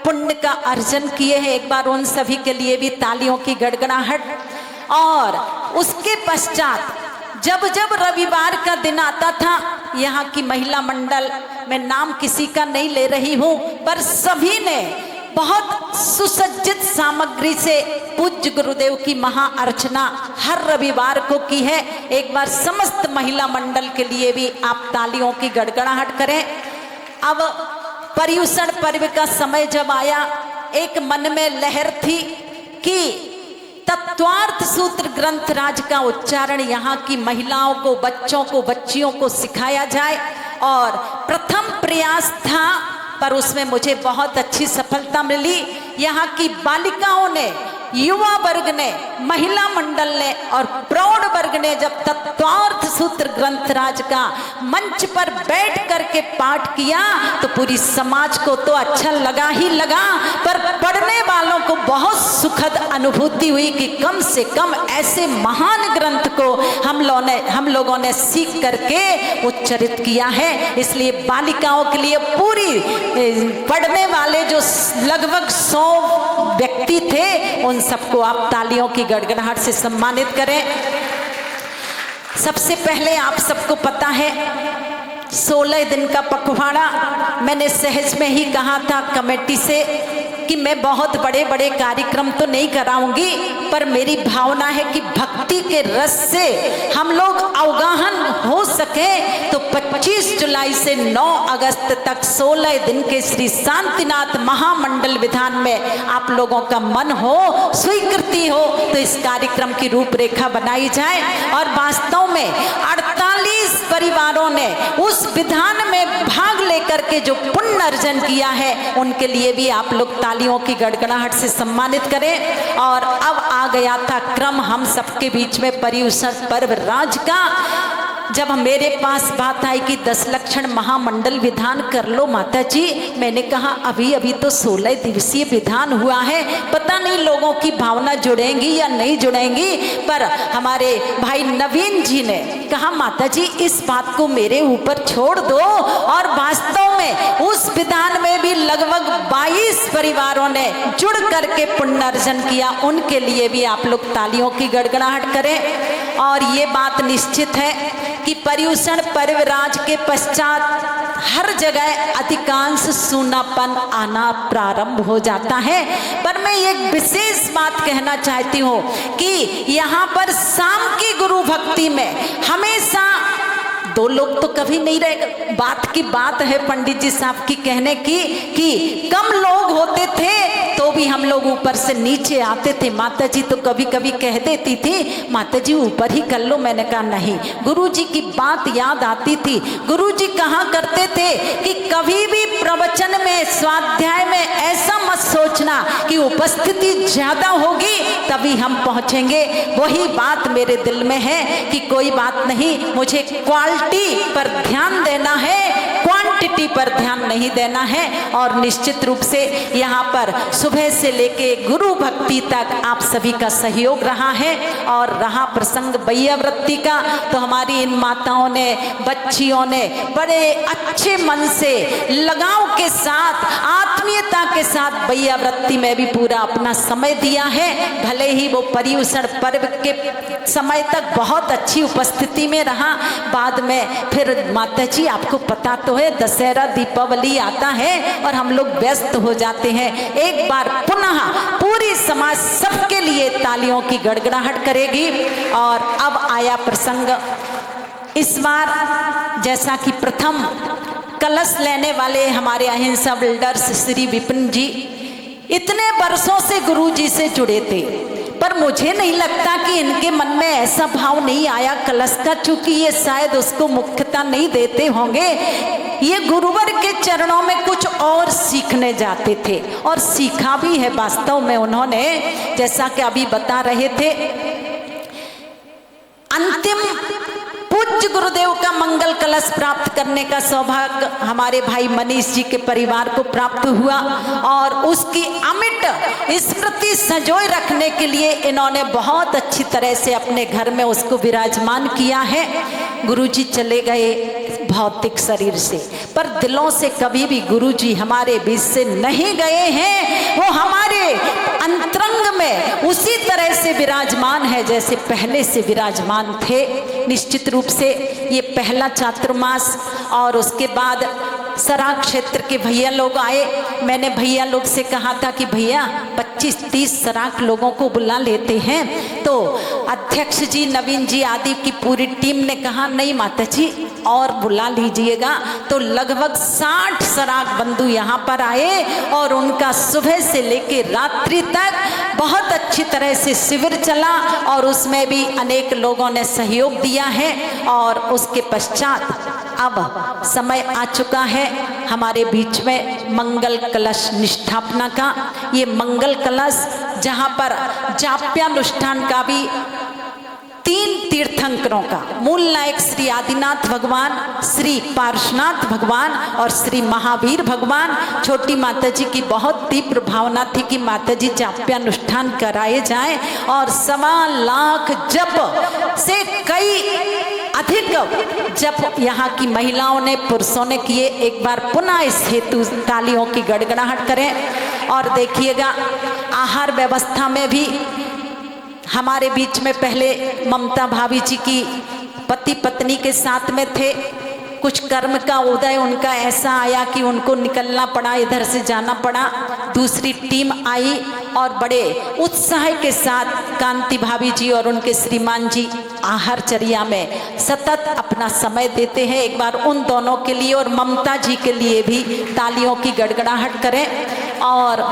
पुण्य का अर्जन किए हैं। एक बार उन सभी के लिए भी तालियों की गड़गड़ाहट। और उसके पश्चात जब जब रविवार का दिन आता था, यहाँ की महिला मंडल, मैं नाम किसी का नहीं ले रही हूँ, पर सभी ने बहुत सुसज्जित सामग्री से पूज्य गुरुदेव की महा अर्चना हर रविवार को की है। एक बार समस्त महिला मंडल के लिए भी आप तालियों की गड़गड़ाहट करें। अब पर्युषण पर्व का समय जब आया, एक मन में लहर थी कि तत्वार्थ सूत्र ग्रंथ राज का उच्चारण यहाँ की महिलाओं को, बच्चों को, बच्चियों को सिखाया जाए। और प्रथम प्रयास था, पर उसमें मुझे बहुत अच्छी सफलता मिली। यहाँ की बालिकाओं ने, युवा वर्ग ने, महिला मंडल ने और प्रौढ़ वर्ग ने जब तत्वार्थ सूत्र ग्रंथराज का मंच पर बैठ करके पाठ किया तो पूरी समाज को तो अच्छा लगा ही लगा, पर पढ़ने वालों को बहुत सुखद अनुभूति हुई कि कम से कम ऐसे महान ग्रंथ को हम लोगों ने सीख करके उच्चरित किया है। इसलिए बालिकाओं के लिए पूरी पढ़ने वाले जो लगभग 100 व्यक्ति थे, उन सबको आप तालियों की गड़गड़ाहट से सम्मानित करें। सबसे पहले आप सबको पता है 16 दिन का पखवाड़ा, मैंने सहज में ही कहा था कमेटी से कि मैं बहुत बड़े बड़े कार्यक्रम तो नहीं कराऊंगी, पर मेरी भावना है कि भक्ति के रस से हम लोग अवगाहन हो सके तो 25 जुलाई से 9 अगस्त तक 16 दिन के श्री शांतिनाथ महामंडल विधान में आप लोगों का मन हो, स्वीकृति हो तो इस कार्यक्रम की रूपरेखा बनाई जाए। और वास्तव में 48 परिवारों ने उस विधान में भाग लेकर के जो पुण्य अर्जन किया है, उनके लिए भी आप लोग तालियों की गड़गड़ाहट से सम्मानित करें। और अब आ गया था क्रम हम सबके बीच में पर्युषण पर्व राज का। जब मेरे पास बात आई कि 10 लक्षण महामंडल विधान कर लो माता जी, मैंने कहा अभी अभी तो 16 दिवसीय विधान हुआ है, पता नहीं लोगों की भावना जुड़ेंगी या नहीं जुड़ेंगी। पर हमारे भाई नवीन जी ने कहा माता जी इस बात को मेरे ऊपर छोड़ दो। और वास्तव में उस विधान में भी लगभग 22 परिवारों ने जुड़ करके पुण्य अर्जन किया, उनके लिए भी आप लोग तालियों की गड़गड़ाहट करें। और ये बात निश्चित है कि पर्युषण पर्व राज के पश्चात हर जगह अधिकांश सूनापन आना प्रारंभ हो जाता है। पर मैं एक विशेष बात कहना चाहती हूँ कि यहाँ पर शाम की गुरु भक्ति में हमेशा 2 लोग तो कभी नहीं रहेगा। बात की बात है पंडित जी साहब की कहने की कि कम लोग होते थे तो भी हम लोग ऊपर से नीचे आते थे। माता जी तो कभी कभी कह देती थी माता जी ऊपर ही कर लो, मैंने कहा नहीं। गुरु जी की बात याद आती थी। गुरु जी कहा करते थे कि कभी भी प्रवचन में, स्वाध्याय में ऐसा मत सोचना कि उपस्थिति ज्यादा होगी तभी हम पहुंचेंगे। वही बात मेरे दिल में है कि कोई बात नहीं, मुझे क्वालिटी पर ध्यान देना है, क्वांटिटी क्वांटिटी पर ध्यान नहीं देना है। और निश्चित रूप से यहाँ पर सुबह से लेके गुरु भक्ति तक आप सभी का सहयोग रहा है। और रहा प्रसंग बैया वृत्ति का, तो हमारी इन माताओं ने, बच्चियों ने बड़े अच्छे मन से, लगाव के साथ, आत्मीयता के साथ बैया वृत्ति में भी पूरा अपना समय दिया है। भले ही वो पर्युषण पर्व के समय तक बहुत अच्छी उपस्थिति में रहा, बाद में फिर माता जी आपको पता तो है दशहरा दीपावली आता है और हम लोग व्यस्त हो जाते हैं। एक बार पुनः पूरी समाज सबके लिए तालियों की गड़गड़ाहट करेगी। और अब आया प्रसंग, इस बार जैसा कि प्रथम कलश लेने वाले हमारे अहिंसा बिल्डर्स श्री विपिन जी इतने वर्षों से गुरु जी से जुड़े थे, पर मुझे नहीं लगता कि इनके मन में ऐसा भाव नहीं आया कलश का, चूंकि ये शायद उसको मुख्यता नहीं देते होंगे। ये गुरुवर के चरणों में कुछ और सीखने जाते थे और सीखा भी है वास्तव में उन्होंने। जैसा कि अभी बता रहे थे, अंतिम पूज्य गुरुदेव का मंगल कलश प्राप्त करने का सौभाग्य हमारे भाई मनीष जी के परिवार को प्राप्त हुआ और उसकी अमिट स्मृति संजोए रखने के लिए इन्होंने बहुत अच्छी तरह से अपने घर में उसको विराजमान किया है। गुरुजी चले गए भौतिक शरीर से, पर दिलों से कभी भी गुरुजी हमारे बीच से नहीं गए हैं। वो हमारे अंतरंग में उसी तरह से विराजमान है जैसे पहले से विराजमान थे। निश्चित रूप से ये पहला चातुर्मास और उसके बाद सराग क्षेत्र के भैया लोग आए। मैंने भैया लोग से कहा था कि भैया 25-30 सराग लोगों को बुला लेते हैं, तो अध्यक्ष जी, नवीन जी आदि की पूरी टीम ने कहा नहीं माता जी और बुला लीजिएगा। तो लगभग 60 सराग बंधु यहाँ पर आए और उनका सुबह से लेके रात्रि तक बहुत अच्छी तरह से शिविर चला और उसमें भी अनेक लोगों ने सहयोग दिया है। और उसके पश्चात अब समय आ चुका है हमारे बीच में मंगल कलश निष्ठापना का। ये मंगल कलश जहाँ पर जाप्यानुष्ठान का भी 3 तीर्थंकरों का, मूल नायक श्री आदिनाथ भगवान, श्री पार्श्वनाथ भगवान और श्री महावीर भगवान। छोटी माता जी की बहुत तीव्र भावना थी कि माता जी जाप्यानुष्ठान कराए जाएं और 1.25 लाख जप से कई अधिक जप यहाँ की महिलाओं ने, पुरुषों ने किए। एक बार पुनः इस हेतु तालियों की गड़गड़ाहट करें। और देखिएगा आहार व्यवस्था में भी हमारे बीच में पहले ममता भाभी जी की पति पत्नी के साथ में थे। कुछ कर्म का उदय उनका ऐसा आया कि उनको निकलना पड़ा, इधर से जाना पड़ा। दूसरी टीम आई और बड़े उत्साह के साथ कांति भाभी जी और उनके श्रीमान जी आहारचर्या में सतत अपना समय देते हैं। एक बार उन दोनों के लिए और ममता जी के लिए भी तालियों की गड़गड़ाहट करें। और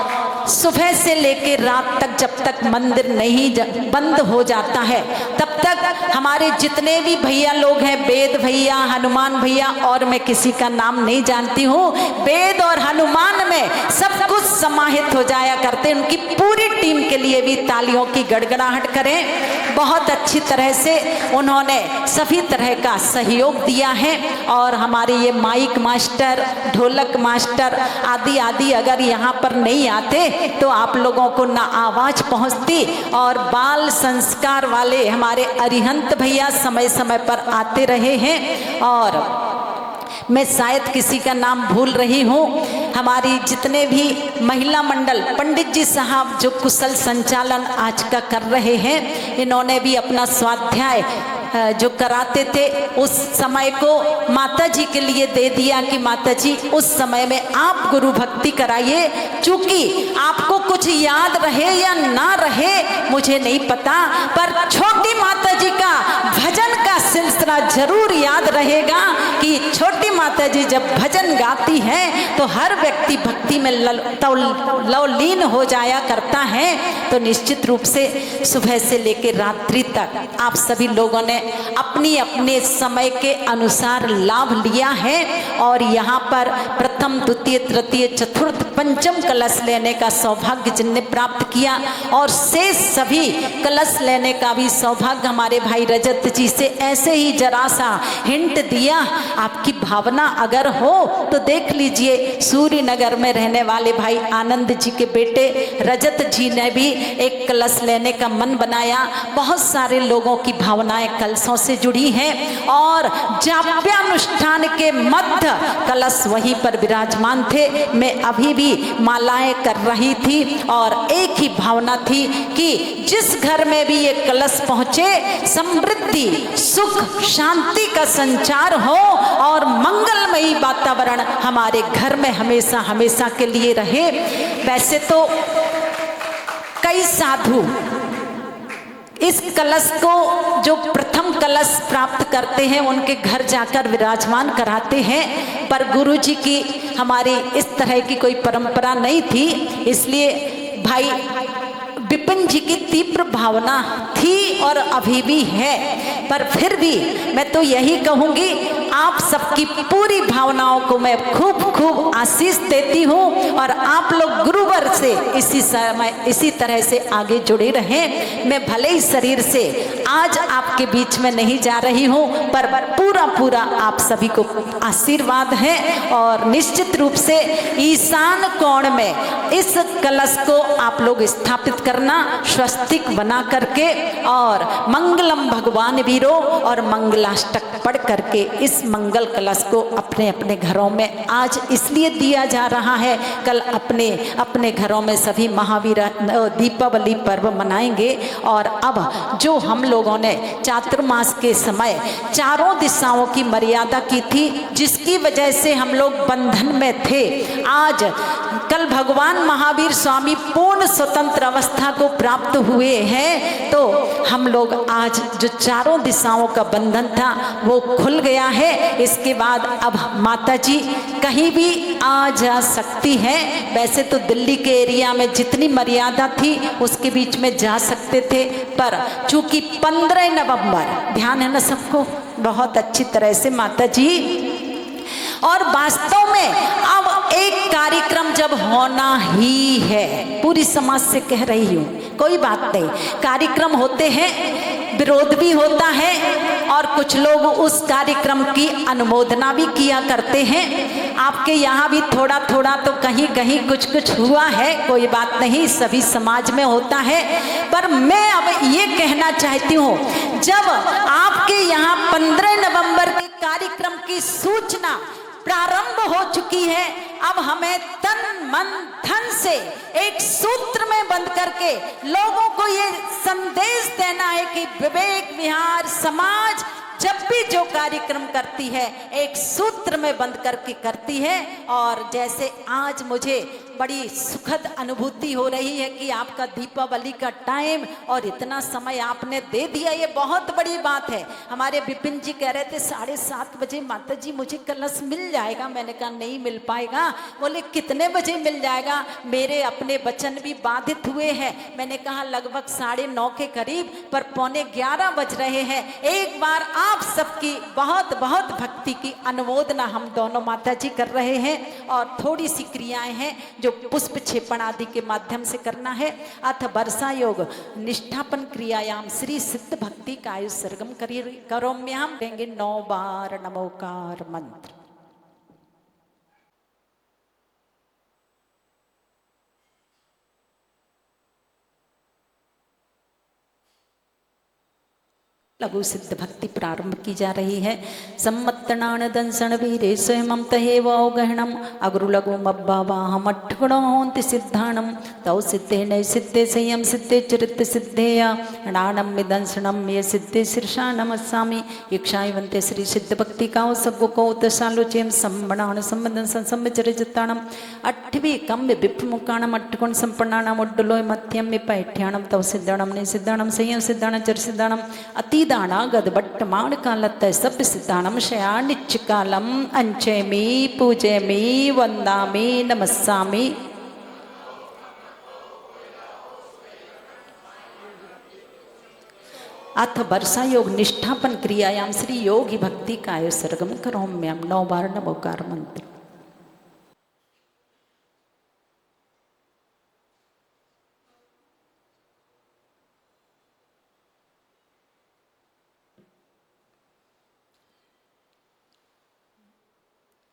सुबह से लेकर रात तक जब तक मंदिर नहीं बंद हो जाता है तब तक हमारे जितने भी भैया लोग हैं, वेद भैया, हनुमान भैया, और मैं किसी का नाम नहीं जानती हूँ, वेद और हनुमान में सब कुछ समाहित हो जाया करते। उनकी पूरी टीम के लिए भी तालियों की गड़गड़ाहट करें। बहुत अच्छी तरह से उन्होंने सभी तरह का सहयोग दिया है। और हमारे ये माइक मास्टर, ढोलक मास्टर आदि आदि अगर यहाँ पर नहीं आते तो आप लोगों को ना आवाज़ पहुँचती। और बाल संस्कार वाले हमारे अरिहंत भैया समय समय पर आते रहे हैं। और मैं शायद किसी का नाम भूल रही हूँ। हमारी जितने भी महिला मंडल, पंडित जी साहब जो कुशल संचालन आज का कर रहे हैं, इन्होंने भी अपना स्वाध्याय जो कराते थे उस समय को माता जी के लिए दे दिया कि माता जी उस समय में आप गुरु भक्ति कराइए। चूंकि आपको कुछ याद रहे या ना रहे मुझे नहीं पता, पर छोटी माता जी का भजन का सिलसिला जरूर याद रहेगा कि छोटी माता जी जब भजन गाती हैं तो हर व्यक्ति भक्ति में लवलीन हो जाया करता है। तो निश्चित रूप से सुबह से लेकर रात्रि तक आप सभी लोगों ने अपनी अपने समय के अनुसार लाभ लिया है। और यहाँ पर प्रथम द्वितीय तृतीय चतुर्थ पंचम कलश लेने का सौभाग्य जिनने प्राप्त किया और शेष सभी कलश लेने का भी सौभाग्य हमारे भाई रजत जी से ऐसे ही जरा सा हिंट दिया। आपकी भावना अगर हो तो देख लीजिए, सूर्य नगर में रहने वाले भाई आनंद जी के बेटे रजत जी ने भी एक कलश लेने का मन बनाया। बहुत सारे लोगों की भावनाएं कलशों से जुड़ी हैं और जाप्यानुष्ठान के मध्य कलश वहीं पर विराजमान थे। मैं अभी भी मालाएं कर रही थी और एक ही भावना थी कि जिस घर में भी ये कलश पहुंचे समृद्धि सुख शांति का संचार हो और मंगलमयी वातावरण हमारे घर में हमेशा हमेशा के लिए रहे। वैसे तो कई साधु इस कलश को जो प्रथम कलश प्राप्त करते हैं उनके घर जाकर विराजमान कराते हैं, पर गुरु जी की हमारी इस तरह की कोई परंपरा नहीं थी। इसलिए भाई विपिन जी की तीव्र भावना थी और अभी भी है, पर फिर भी मैं तो यही कहूँगी आप सबकी पूरी भावनाओं को मैं खूब खूब आशीष देती हूँ और आप लोग गुरुवर से इसी तरह से आगे जुड़े रहें। मैं भले ही शरीर से आज आपके बीच में नहीं जा रही हूँ, पर पूरा आप सभी को आशीर्वाद है और निश्चित रूप से ईशान कोण में इस कलश को आप लोग स्थापित करना स्वस्तिक बना करके और मंगलम भगवान वीरो और मंगलाष्टक पढ़ करके इस मंगल कलश को अपने अपने घरों में आज इसलिए दिया जा रहा है, कल अपने अपने घरों में सभी महावीर दीपावली पर्व मनाएंगे। और अब जो हम लोगों ने चातुर्मास के समय चारों दिशाओं की मर्यादा की थी, जिसकी वजह से हम लोग बंधन में थे, आज कल भगवान महावीर स्वामी पूर्ण स्वतंत्र अवस्था को प्राप्त हुए हैं, तो हम लोग आज जो चारों दिशाओं का बंधन था वो खुल गया है। इसके बाद अब माता जी कहीं भी आ जा सकती हैं। वैसे तो दिल्ली के एरिया में जितनी मर्यादा थी उसके बीच में जा सकते थे, पर चूंकि 15 नवंबर ध्यान है ना सबको बहुत अच्छी तरह से माता जी, और वास्तव में अब एक कार्यक्रम जब होना ही है, पूरी समाज से कह रही हूँ, कोई बात नहीं, कार्यक्रम होते हैं, विरोध भी होता है और कुछ लोग उस कार्यक्रम की अनुमोदना भी किया करते हैं। आपके यहाँ भी थोड़ा थोड़ा तो कहीं कहीं कुछ हुआ है, कोई बात नहीं, सभी समाज में होता है। पर मैं अब ये कहना चाहती हूँ, जब आपके यहाँ 15 नवंबर के कार्यक्रम की सूचना प्रारंभ हो चुकी है, अब हमें तन मन धन से एक सूत्र में बंद करके लोगों को ये संदेश देना है कि विवेक विहार समाज जब भी जो कार्यक्रम करती है एक सूत्र में बंद करके करती है। और जैसे आज मुझे बड़ी सुखद अनुभूति हो रही है कि आपका दीपावली का टाइम और इतना समय आपने दे दिया, ये बहुत बड़ी बात है। हमारे विपिन जी कह रहे थे 7:30 बजे माता जी मुझे कलश मिल जाएगा, मैंने कहा नहीं मिल पाएगा। बोले कितने बजे मिल जाएगा, मेरे अपने वचन भी बाधित हुए हैं। मैंने कहा लगभग 9:30 के करीब, पर 11:15 बज रहे हैं। एक बार आप सबकी बहुत बहुत भक्ति की अनुमोदना हम दोनों माता जी कर रहे हैं और थोड़ी सी क्रियाएं हैं जो पुष्प क्षेपण आदि के माध्यम से करना है। अथ वर्षा योग निष्ठापन क्रियायाम श्री सिद्ध भक्ति का आयु सरगम करोम्याम देंगे 9 बार नमोकार मंत्र। लघु सिद्ध भक्ति प्रारंभ की जा रही है। सम्मत्तनान दंसन वीरे स्वयं तहेव गहणम अग्रु लघु मब्बावाहम अट्ठगुणोन्ति सिद्धाणम तौ सिद्धे नय सिद्धे संयम सिद्धे चरित सिद्धेया नानम विदंसनम ये सिद्धे शीर्षा नमस्सामि इक्षावंते श्री सिद्ध भक्ति का सगो कौतसालोचेम सम्मणान सम्मदन संसम्मचरिताणम अट्ठवी कम्य विप्रमुखाणम अट्ठगुण संपन्नाणम उड्डलोय मध्यम पैठ्याणम तौ सिद्धाणम ने सिद्धाणम संयम सिद्धाण चर सिद्धाणम अति दानागद बट्टमाण कालत सब सिद्धाणम शया निच्च कालम अंचेमी पूजयमी वंदामी नमस्सामि। अथ वर्षा योग निष्ठापन क्रियायाम श्री योगी भक्ति काय सरगम करोम्यम 9 बार नमोकार मंत्र।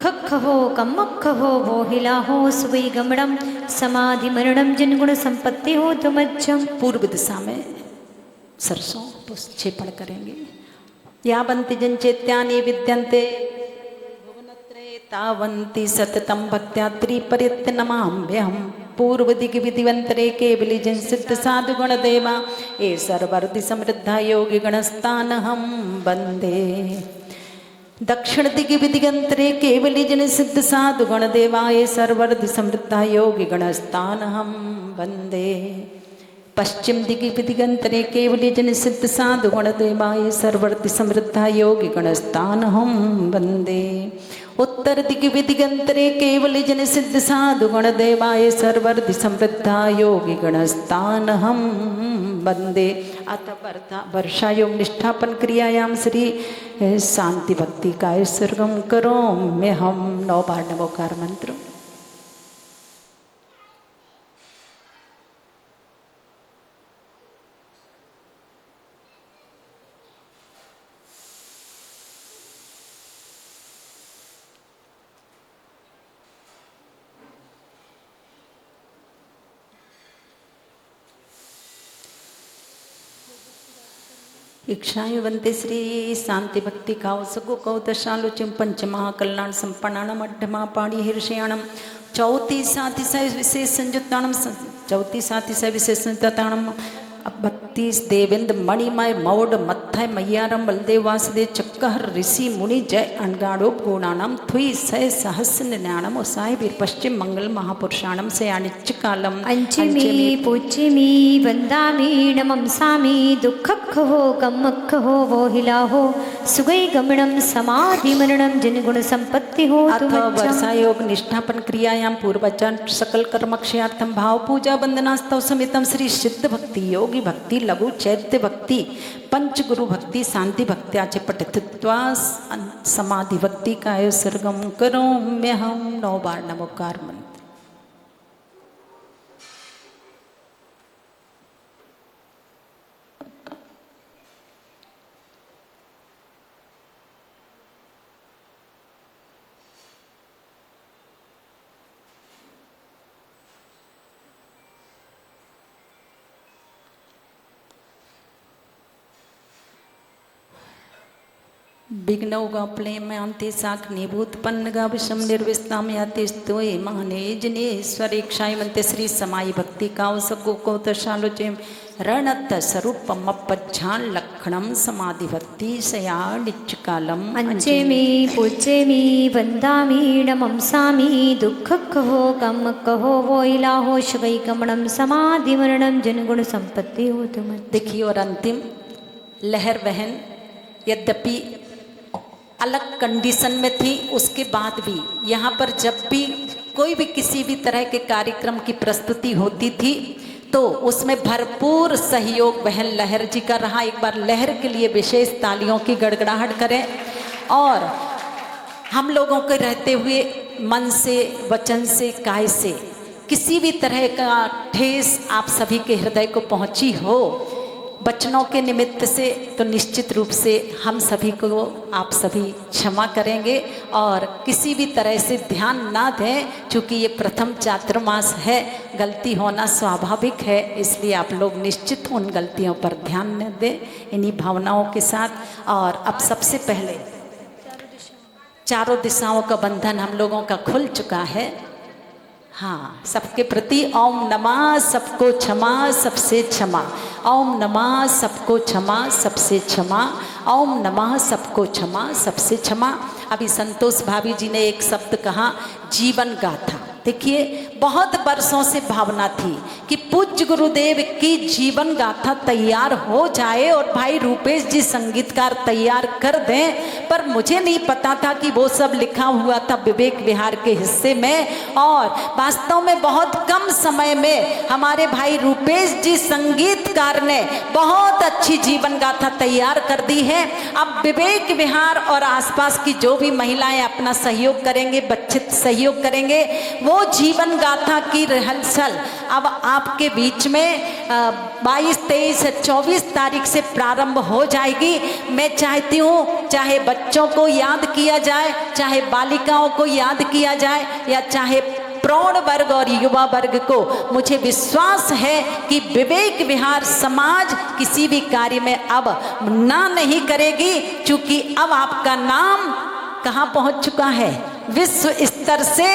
दुःखखहो कम्मखहो वोहिला हो सुगई गमणम समाधि मरणम जिनगुण संपत्ति हो तुमज्जम। पूर्व दिशा में सरसों पुष्पक्षेपण करेंगे। या बंति जनचेत्यानि विद्यन्ते भुवनत्रये तावन्ति सततं भक्त्या त्रिपर्यत्य नमाम्यहम्। पूर्व दिग विधिवंतरे केवली जन सिद्ध साधु गण देवा ये सर्वर्धि समृद्धा योगी गणस्तान हम वंदे। दक्षिण दिग विधिगंतरे केवली जन सिद्ध साधु गण देवा ये सर्वर्धि समृद्धा योगी गणस्तान हम वंदे। पश्चिम दिग विधिगंतरे केवली जन सिद्ध साधु गण देवा ये सर्वर्धि समृद्धा योगी गणस्तान हम वंदे। उत्तर दिग विधिगंतरे केवली जन सिद्ध साधु गण देवाय सर्वर्धि समृद्धा योगी गणस्तान हम वंदे। अतः वर्षा योग निष्ठापन क्रियायाम श्री शांति भक्ति काय सर्गम करो में हम 9 बार नमोकार मंत्र। इक्षायुवंते श्री शांति भक्ति काव सगो कौतशालोचिम पंचमहा कल्याण संपन्नाणम अड्ढमा पाणी हीर्षयाणम चौथी साथी से विशेष संयुक्ताणम चौथी साथी से विशेष संयुक्ताणम 32 देवेंद्र मणिमय मौड मत्थय मैयारम बलदेव वासुदेव चक्कर ऋषि मुनि जय अणगाड़ोप गुणानम थुई सय सहस्र निन्यानम ओसाय वीर पश्चिम मंगल महापुरुषाणम से अनिच्च कालम अंचमी पूज्यमी वंदामी नमंसामी दुःखखहो कम्मखहो वोहिला हो सुगई गमणम समाधि मरणम जिनगुण संपत्ति हो अथवा वर्षा योग निष्ठापन क्रियायाम पूर्वचन सकल कर्मक्षयार्थम भाव पूजा वंदनास्तव समितम श्री सिद्ध भक्ति योगी भक्ति लघु चैत्य भक्ति पंच गुरु भक्ति शांति भक्त्याचे पठित्वा समाधि भक्ति काय सर्गम करो में हम 9 बार नमोकार मंत्र। विघ्नौगा प्लेम्यांते साग्निभूतपन्नगा विषम निर्विस्ताम याते स्तोये माने जनेश्वरेक्षाय मंते श्री समाई भक्ति काव सगो कौतशालोचेम रणत स्वरूपम अपज्झान लक्षणम समाधि भक्ति सया निच्चकालम अंचेमी पूज्यमी वंदामी नमंसामी दुःखखहो कम्मखहो वोहिला हो सुगई गमणम समाधि मरणम जिनगुण संपत्ति हो तुम। देखिए और अंतिम लहर बहन यद्यपि अलग कंडीशन में थी उसके बाद भी यहाँ पर जब भी कोई भी किसी भी तरह के कार्यक्रम की प्रस्तुति होती थी तो उसमें भरपूर सहयोग बहन लहर जी का रहा। एक बार लहर के लिए विशेष तालियों की गड़गड़ाहट करें। और हम लोगों के रहते हुए मन से वचन से काय से किसी भी तरह का ठेस आप सभी के हृदय को पहुंची हो बचनों के निमित्त से तो निश्चित रूप से हम सभी को आप सभी क्षमा करेंगे और किसी भी तरह से ध्यान ना दें, क्योंकि ये प्रथम चातुर्मास है, गलती होना स्वाभाविक है, इसलिए आप लोग निश्चित उन गलतियों पर ध्यान न दें इन्हीं भावनाओं के साथ। और अब सबसे पहले चारों दिशाओं का बंधन हम लोगों का खुल चुका है। हाँ, सबके प्रति ओम नमः सबको क्षमा सबसे क्षमा, ओम नमः सबको क्षमा सबसे क्षमा, ओम नमः सबको क्षमा सबसे क्षमा। अभी संतोष भाभी जी ने एक शब्द कहा जीवन गाथा। देखिए बहुत वर्षों से भावना थी कि पूज्य गुरुदेव की जीवन गाथा तैयार हो जाए और भाई रूपेश जी संगीतकार तैयार कर दें, पर मुझे नहीं पता था कि वो सब लिखा हुआ था विवेक विहार के हिस्से में। और वास्तव में बहुत कम समय में हमारे भाई रूपेश जी संगीतकार ने बहुत अच्छी जीवन गाथा तैयार कर दी है। अब विवेक विहार और आसपास की जो भी महिलाएं अपना सहयोग करेंगे, बच्चे सहयोग करेंगे, वो जीवन गाथा की रिहर्सल अब आपके बीच में 22, 23, 24 तारीख से प्रारंभ हो जाएगी। मैं चाहती हूँ चाहे बच्चों को याद किया जाए, चाहे बालिकाओं को याद किया जाए, या चाहे प्रौढ़ वर्ग और युवा वर्ग को, मुझे विश्वास है कि विवेक विहार समाज किसी भी कार्य में अब ना नहीं करेगी, क्योंकि अब आपका नाम कहाँ पहुँच चुका है, विश्व स्तर से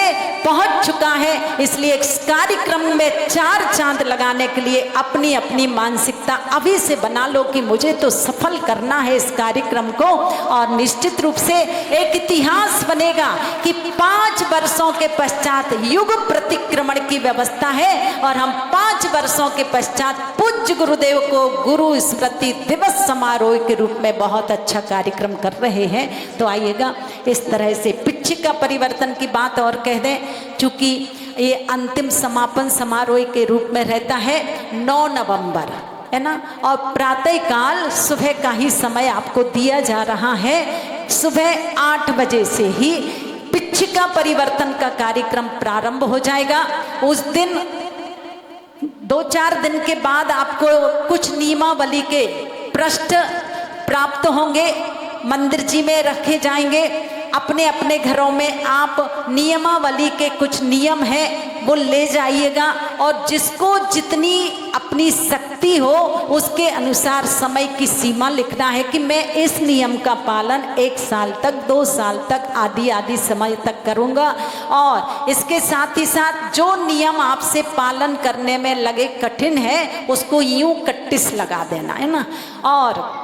पहुंच चुका है। इसलिए इस कार्यक्रम में 4 चांद लगाने के लिए अपनी अपनी मानसिकता अभी से बना लो कि मुझे तो सफल करना है इस कार्यक्रम को, और निश्चित रूप से एक इतिहास बनेगा कि 5 वर्षों के पश्चात युग प्रतिक्रमण की व्यवस्था है, और हम 5 वर्षों के पश्चात पूज्य गुरुदेव को गुरु स्मृति दिवस समारोह के रूप में बहुत अच्छा कार्यक्रम कर रहे हैं। तो आइएगा, इस तरह से पिच्छिका परिवर्तन की बात और कह दें, चूंकि ये अंतिम समापन समारोह के रूप में रहता है 9 नवंबर, है ना, और प्रातः काल सुबह का ही समय आपको दिया जा रहा है। सुबह 8 बजे से ही पिच्छिका परिवर्तन का कार्यक्रम प्रारंभ हो जाएगा। उस दिन 2-4 दिन के बाद आपको कुछ नियमावली के पृष्ठ प्राप्त होंगे, मंदिर जी में रखे जाएंगे। अपने अपने घरों में आप नियमावली के कुछ नियम हैं वो ले जाइएगा, और जिसको जितनी अपनी शक्ति हो उसके अनुसार समय की सीमा लिखना है कि मैं इस नियम का पालन 1 साल तक, 2 साल तक, आदि आदि समय तक करूँगा। और इसके साथ ही साथ जो नियम आपसे पालन करने में लगे कठिन है उसको यूं कट्टिस लगा देना है ना। और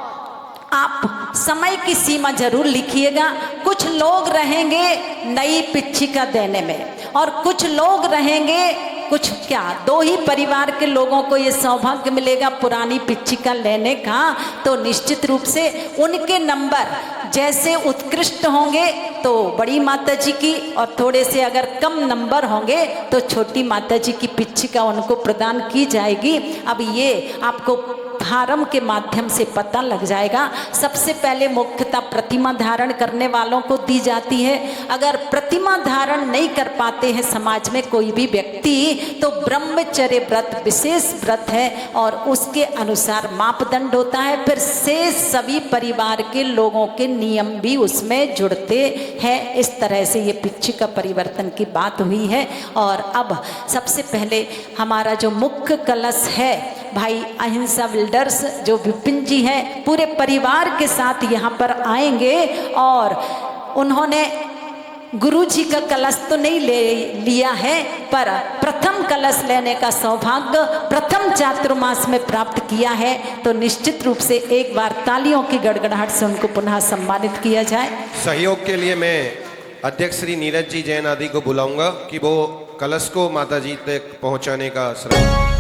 आप समय की सीमा जरूर लिखिएगा। कुछ लोग रहेंगे नई पिच्छिका देने में, और कुछ लोग रहेंगे, कुछ क्या 2 ही परिवार के लोगों को ये सौभाग्य मिलेगा पुरानी पिच्छिका लेने का। तो निश्चित रूप से उनके नंबर जैसे उत्कृष्ट होंगे तो बड़ी माता जी की, और थोड़े से अगर कम नंबर होंगे तो छोटी माता जी की पिच्छिका उनको प्रदान की जाएगी। अब ये आपको फार्म के माध्यम से पता लग जाएगा। सबसे पहले मुख्यतः प्रतिमा धारण करने वालों को दी जाती है। अगर प्रतिमा धारण नहीं कर पाते हैं समाज में कोई भी व्यक्ति, तो ब्रह्मचर्य व्रत विशेष व्रत है और उसके अनुसार मापदंड होता है। फिर से सभी परिवार के लोगों के नियम भी उसमें जुड़ते हैं। इस तरह से ये पिच्छिका परिवर्तन की बात हुई है। और अब सबसे पहले हमारा जो मुख्य कलश है, भाई अहिंसा बिल्डर्स जो विपिन जी हैं, पूरे परिवार के साथ यहाँ पर आएंगे, और उन्होंने गुरु जी का कलश तो नहीं लिया है, पर प्रथम कलश लेने का सौभाग्य प्रथम चातुर्मास में प्राप्त किया है। तो निश्चित रूप से एक बार तालियों की गड़गड़ाहट से उनको पुनः सम्मानित किया जाए। सहयोग के लिए मैं अध्यक्ष श्री नीरज जी जैन आदि को बुलाऊंगा कि वो कलश को माता जी तक पहुंचाने का श्रम।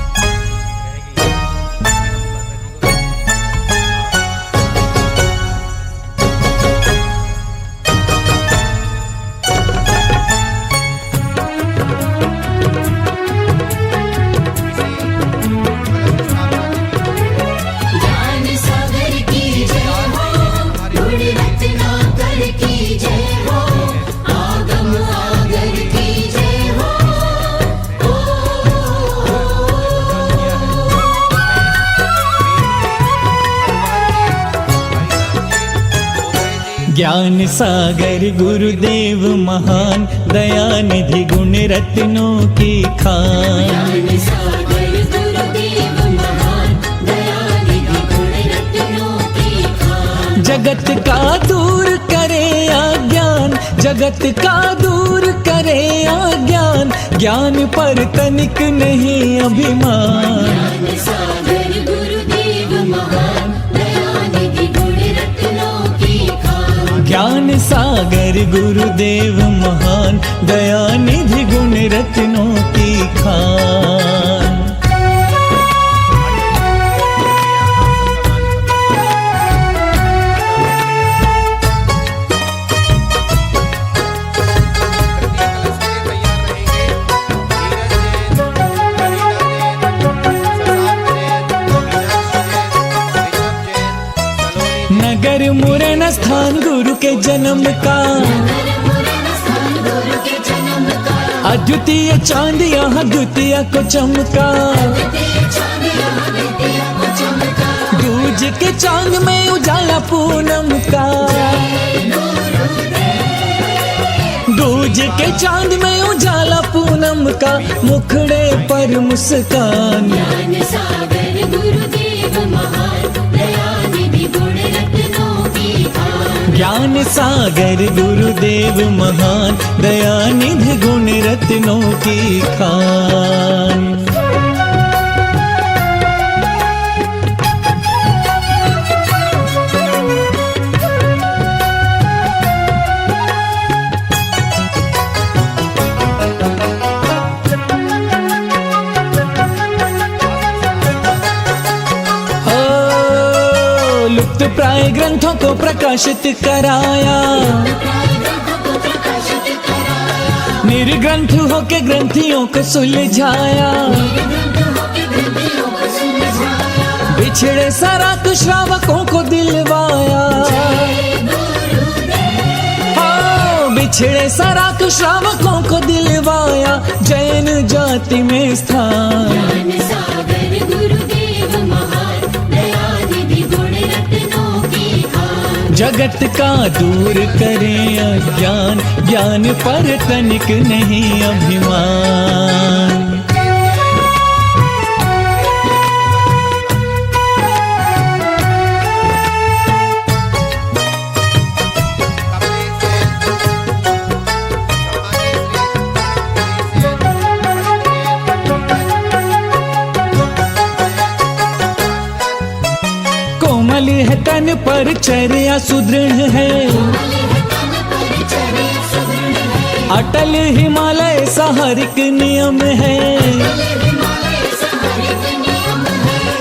ज्ञान सागर गुरुदेव महान, दयानिधि गुण रत्नों की खान। ज्ञान सागर गुरुदेव महान, दयानिधि गुण रत्नों की खान। जगत का दूर करे अज्ञान, जगत का दूर करे अज्ञान, ज्ञान पर तनिक नहीं अभिमान। ज्ञान सागर गुरुदेव महान, दयानिधि गुण रत्नों की खान। ज्ञान सागर गुरुदेव महान, दयानिधि गुण रत्नों की खान। नगर मुरन स्थान गुरु के जन्म का, अद्वितीय चांद यहाँ द्वितीय को चमका। दूज के चांद में उजाला पूनम का, चांद में उजाला पूनम का, मुखड़े पर मुस्कान। ज्ञान सागर गुरुदेव महान, दया निधि गुण रत्नों की खान। ज्ञान सागर गुरुदेव महान, दया निधि गुण रत्नों की खान। लुप्त प्राय ग्रंथों को प्रकाशित कराया, निर्ग्रंथ होके ग्रंथियों को सुलझाया। बिछड़े सराक श्रावकों को दिलवाया, बिछड़े सराक श्रावकों को दिलवाया, जैन जाति में स्थान। जगत का दूर करें अज्ञान, ज्ञान पर तनिक नहीं अभिमान। कोमल है तन पर चर्या सुदृढ़ है, अटल हिमालय सहारिक नियम है।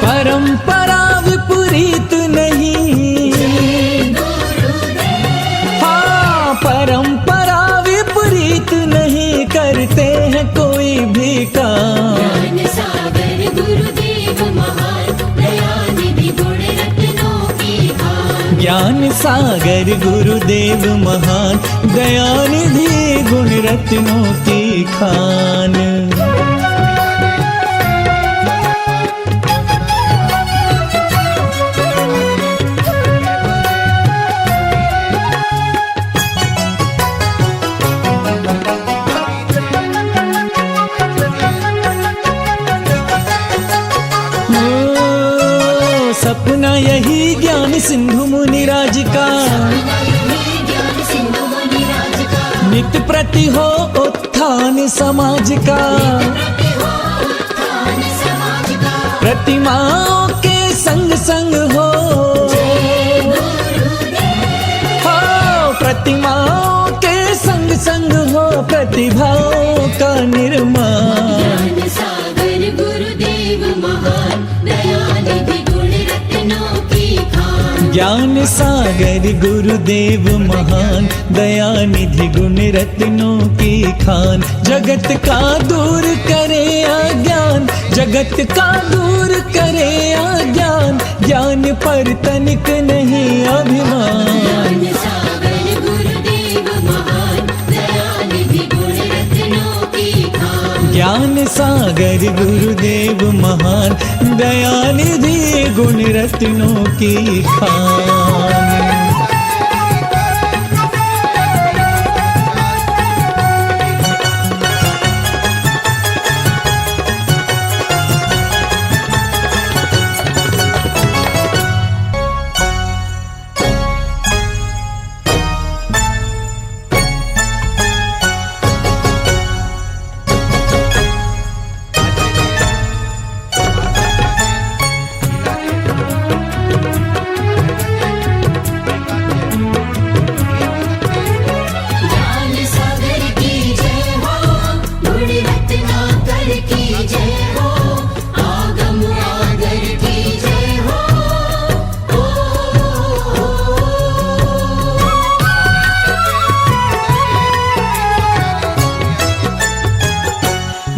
परंपरा विपरीत नहीं, हाँ परंपरा विपरीत नहीं, करते हैं कोई भी काम। ज्ञान सागर गुरुदेव महान, दया निधि गुण रत्नों की खान। सपना यही ज्ञान सिंधु मुनिराज का, नित प्रति हो उत्थान समाज का। प्रतिमाओं के संग संग हो, प्रतिमाओं के संग संग हो, प्रतिभाओं का निर्माण। ज्ञान सागर गुरुदेव महान, दया निधि गुण रत्नों की खान। जगत का दूर करे अज्ञान, जगत का दूर करे अज्ञान, ज्ञान पर तनिक नहीं अभिमान। ज्ञान सागर गुरुदेव महान, दया निधि गुण रत्नों की खान। ज्ञान सागर गुरुदेव महान, दया निधि गुण रत्नों की खान।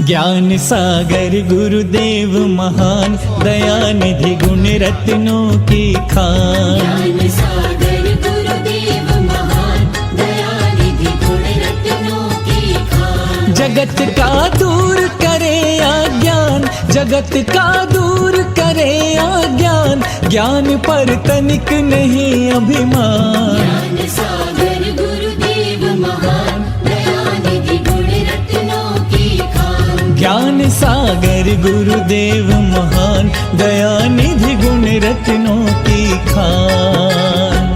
ज्ञान सागर गुरुदेव महान, दया निधि गुण रत्नों की खान। जगत का दूर करे अज्ञान, जगत का दूर करे अज्ञान, ज्ञान पर तनिक नहीं अभिमान। ज्ञान सागर गुरुदेव महान, दया निधि ज्ञान सागर गुरुदेव महान, दया निधि गुण रत्नों की खान।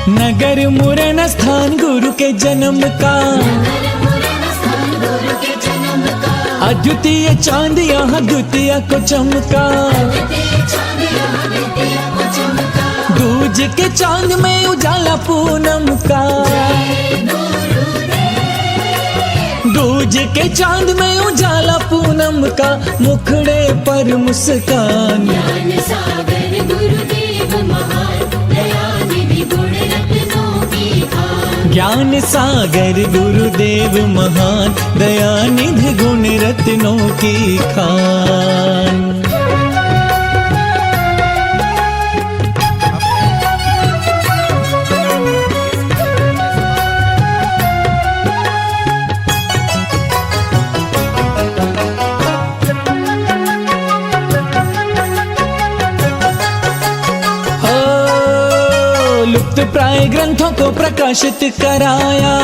नगर मुरन स्थान गुरु के जन्म का, अद्वितीय चांद यहाँ द्वितीय को चमका। दूज के चांद में उजाला पूनम का, दूज के चांद में उजाला पूनम का। मुखड़े पर मुस्कान, ज्ञान सागर गुरुदेव महान, दया निधि गुण रत्नों की खान। लुप्त प्राय ग्रंथों को प्रकाशित कराया,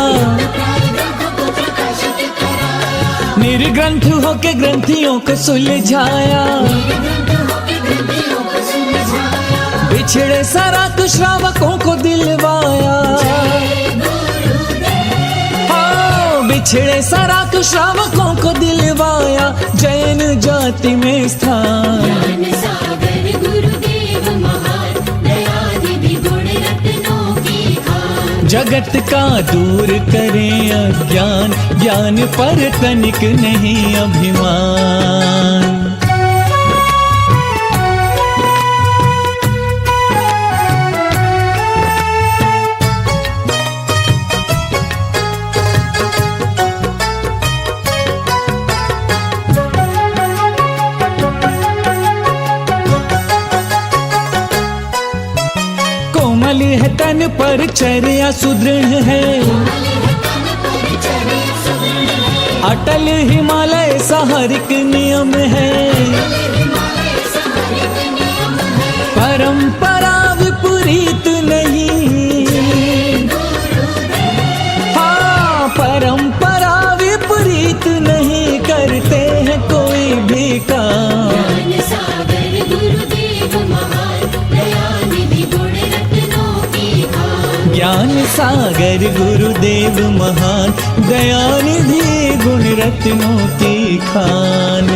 निर्ग्रंथ होके ग्रंथियों को सुलझाया। बिछड़े सराक श्रावकों को दिलवाया, बिछड़े सराक श्रावकों को दिलवाया। जैन जाति में स्थान, जगत का दूर करें अज्ञान, ज्ञान पर तनिक नहीं अभिमान। कोमल है तन पर चर्या सुदृढ़ है, अटल हिमालय सहारिक नियम है। परंपरा विपरीत नहीं, हाँ परंपरा विपरीत नहीं। करते हैं कोई भी काम, ज्ञान सागर गुरुदेव महान, दया निधि गुण रत्नों की खान।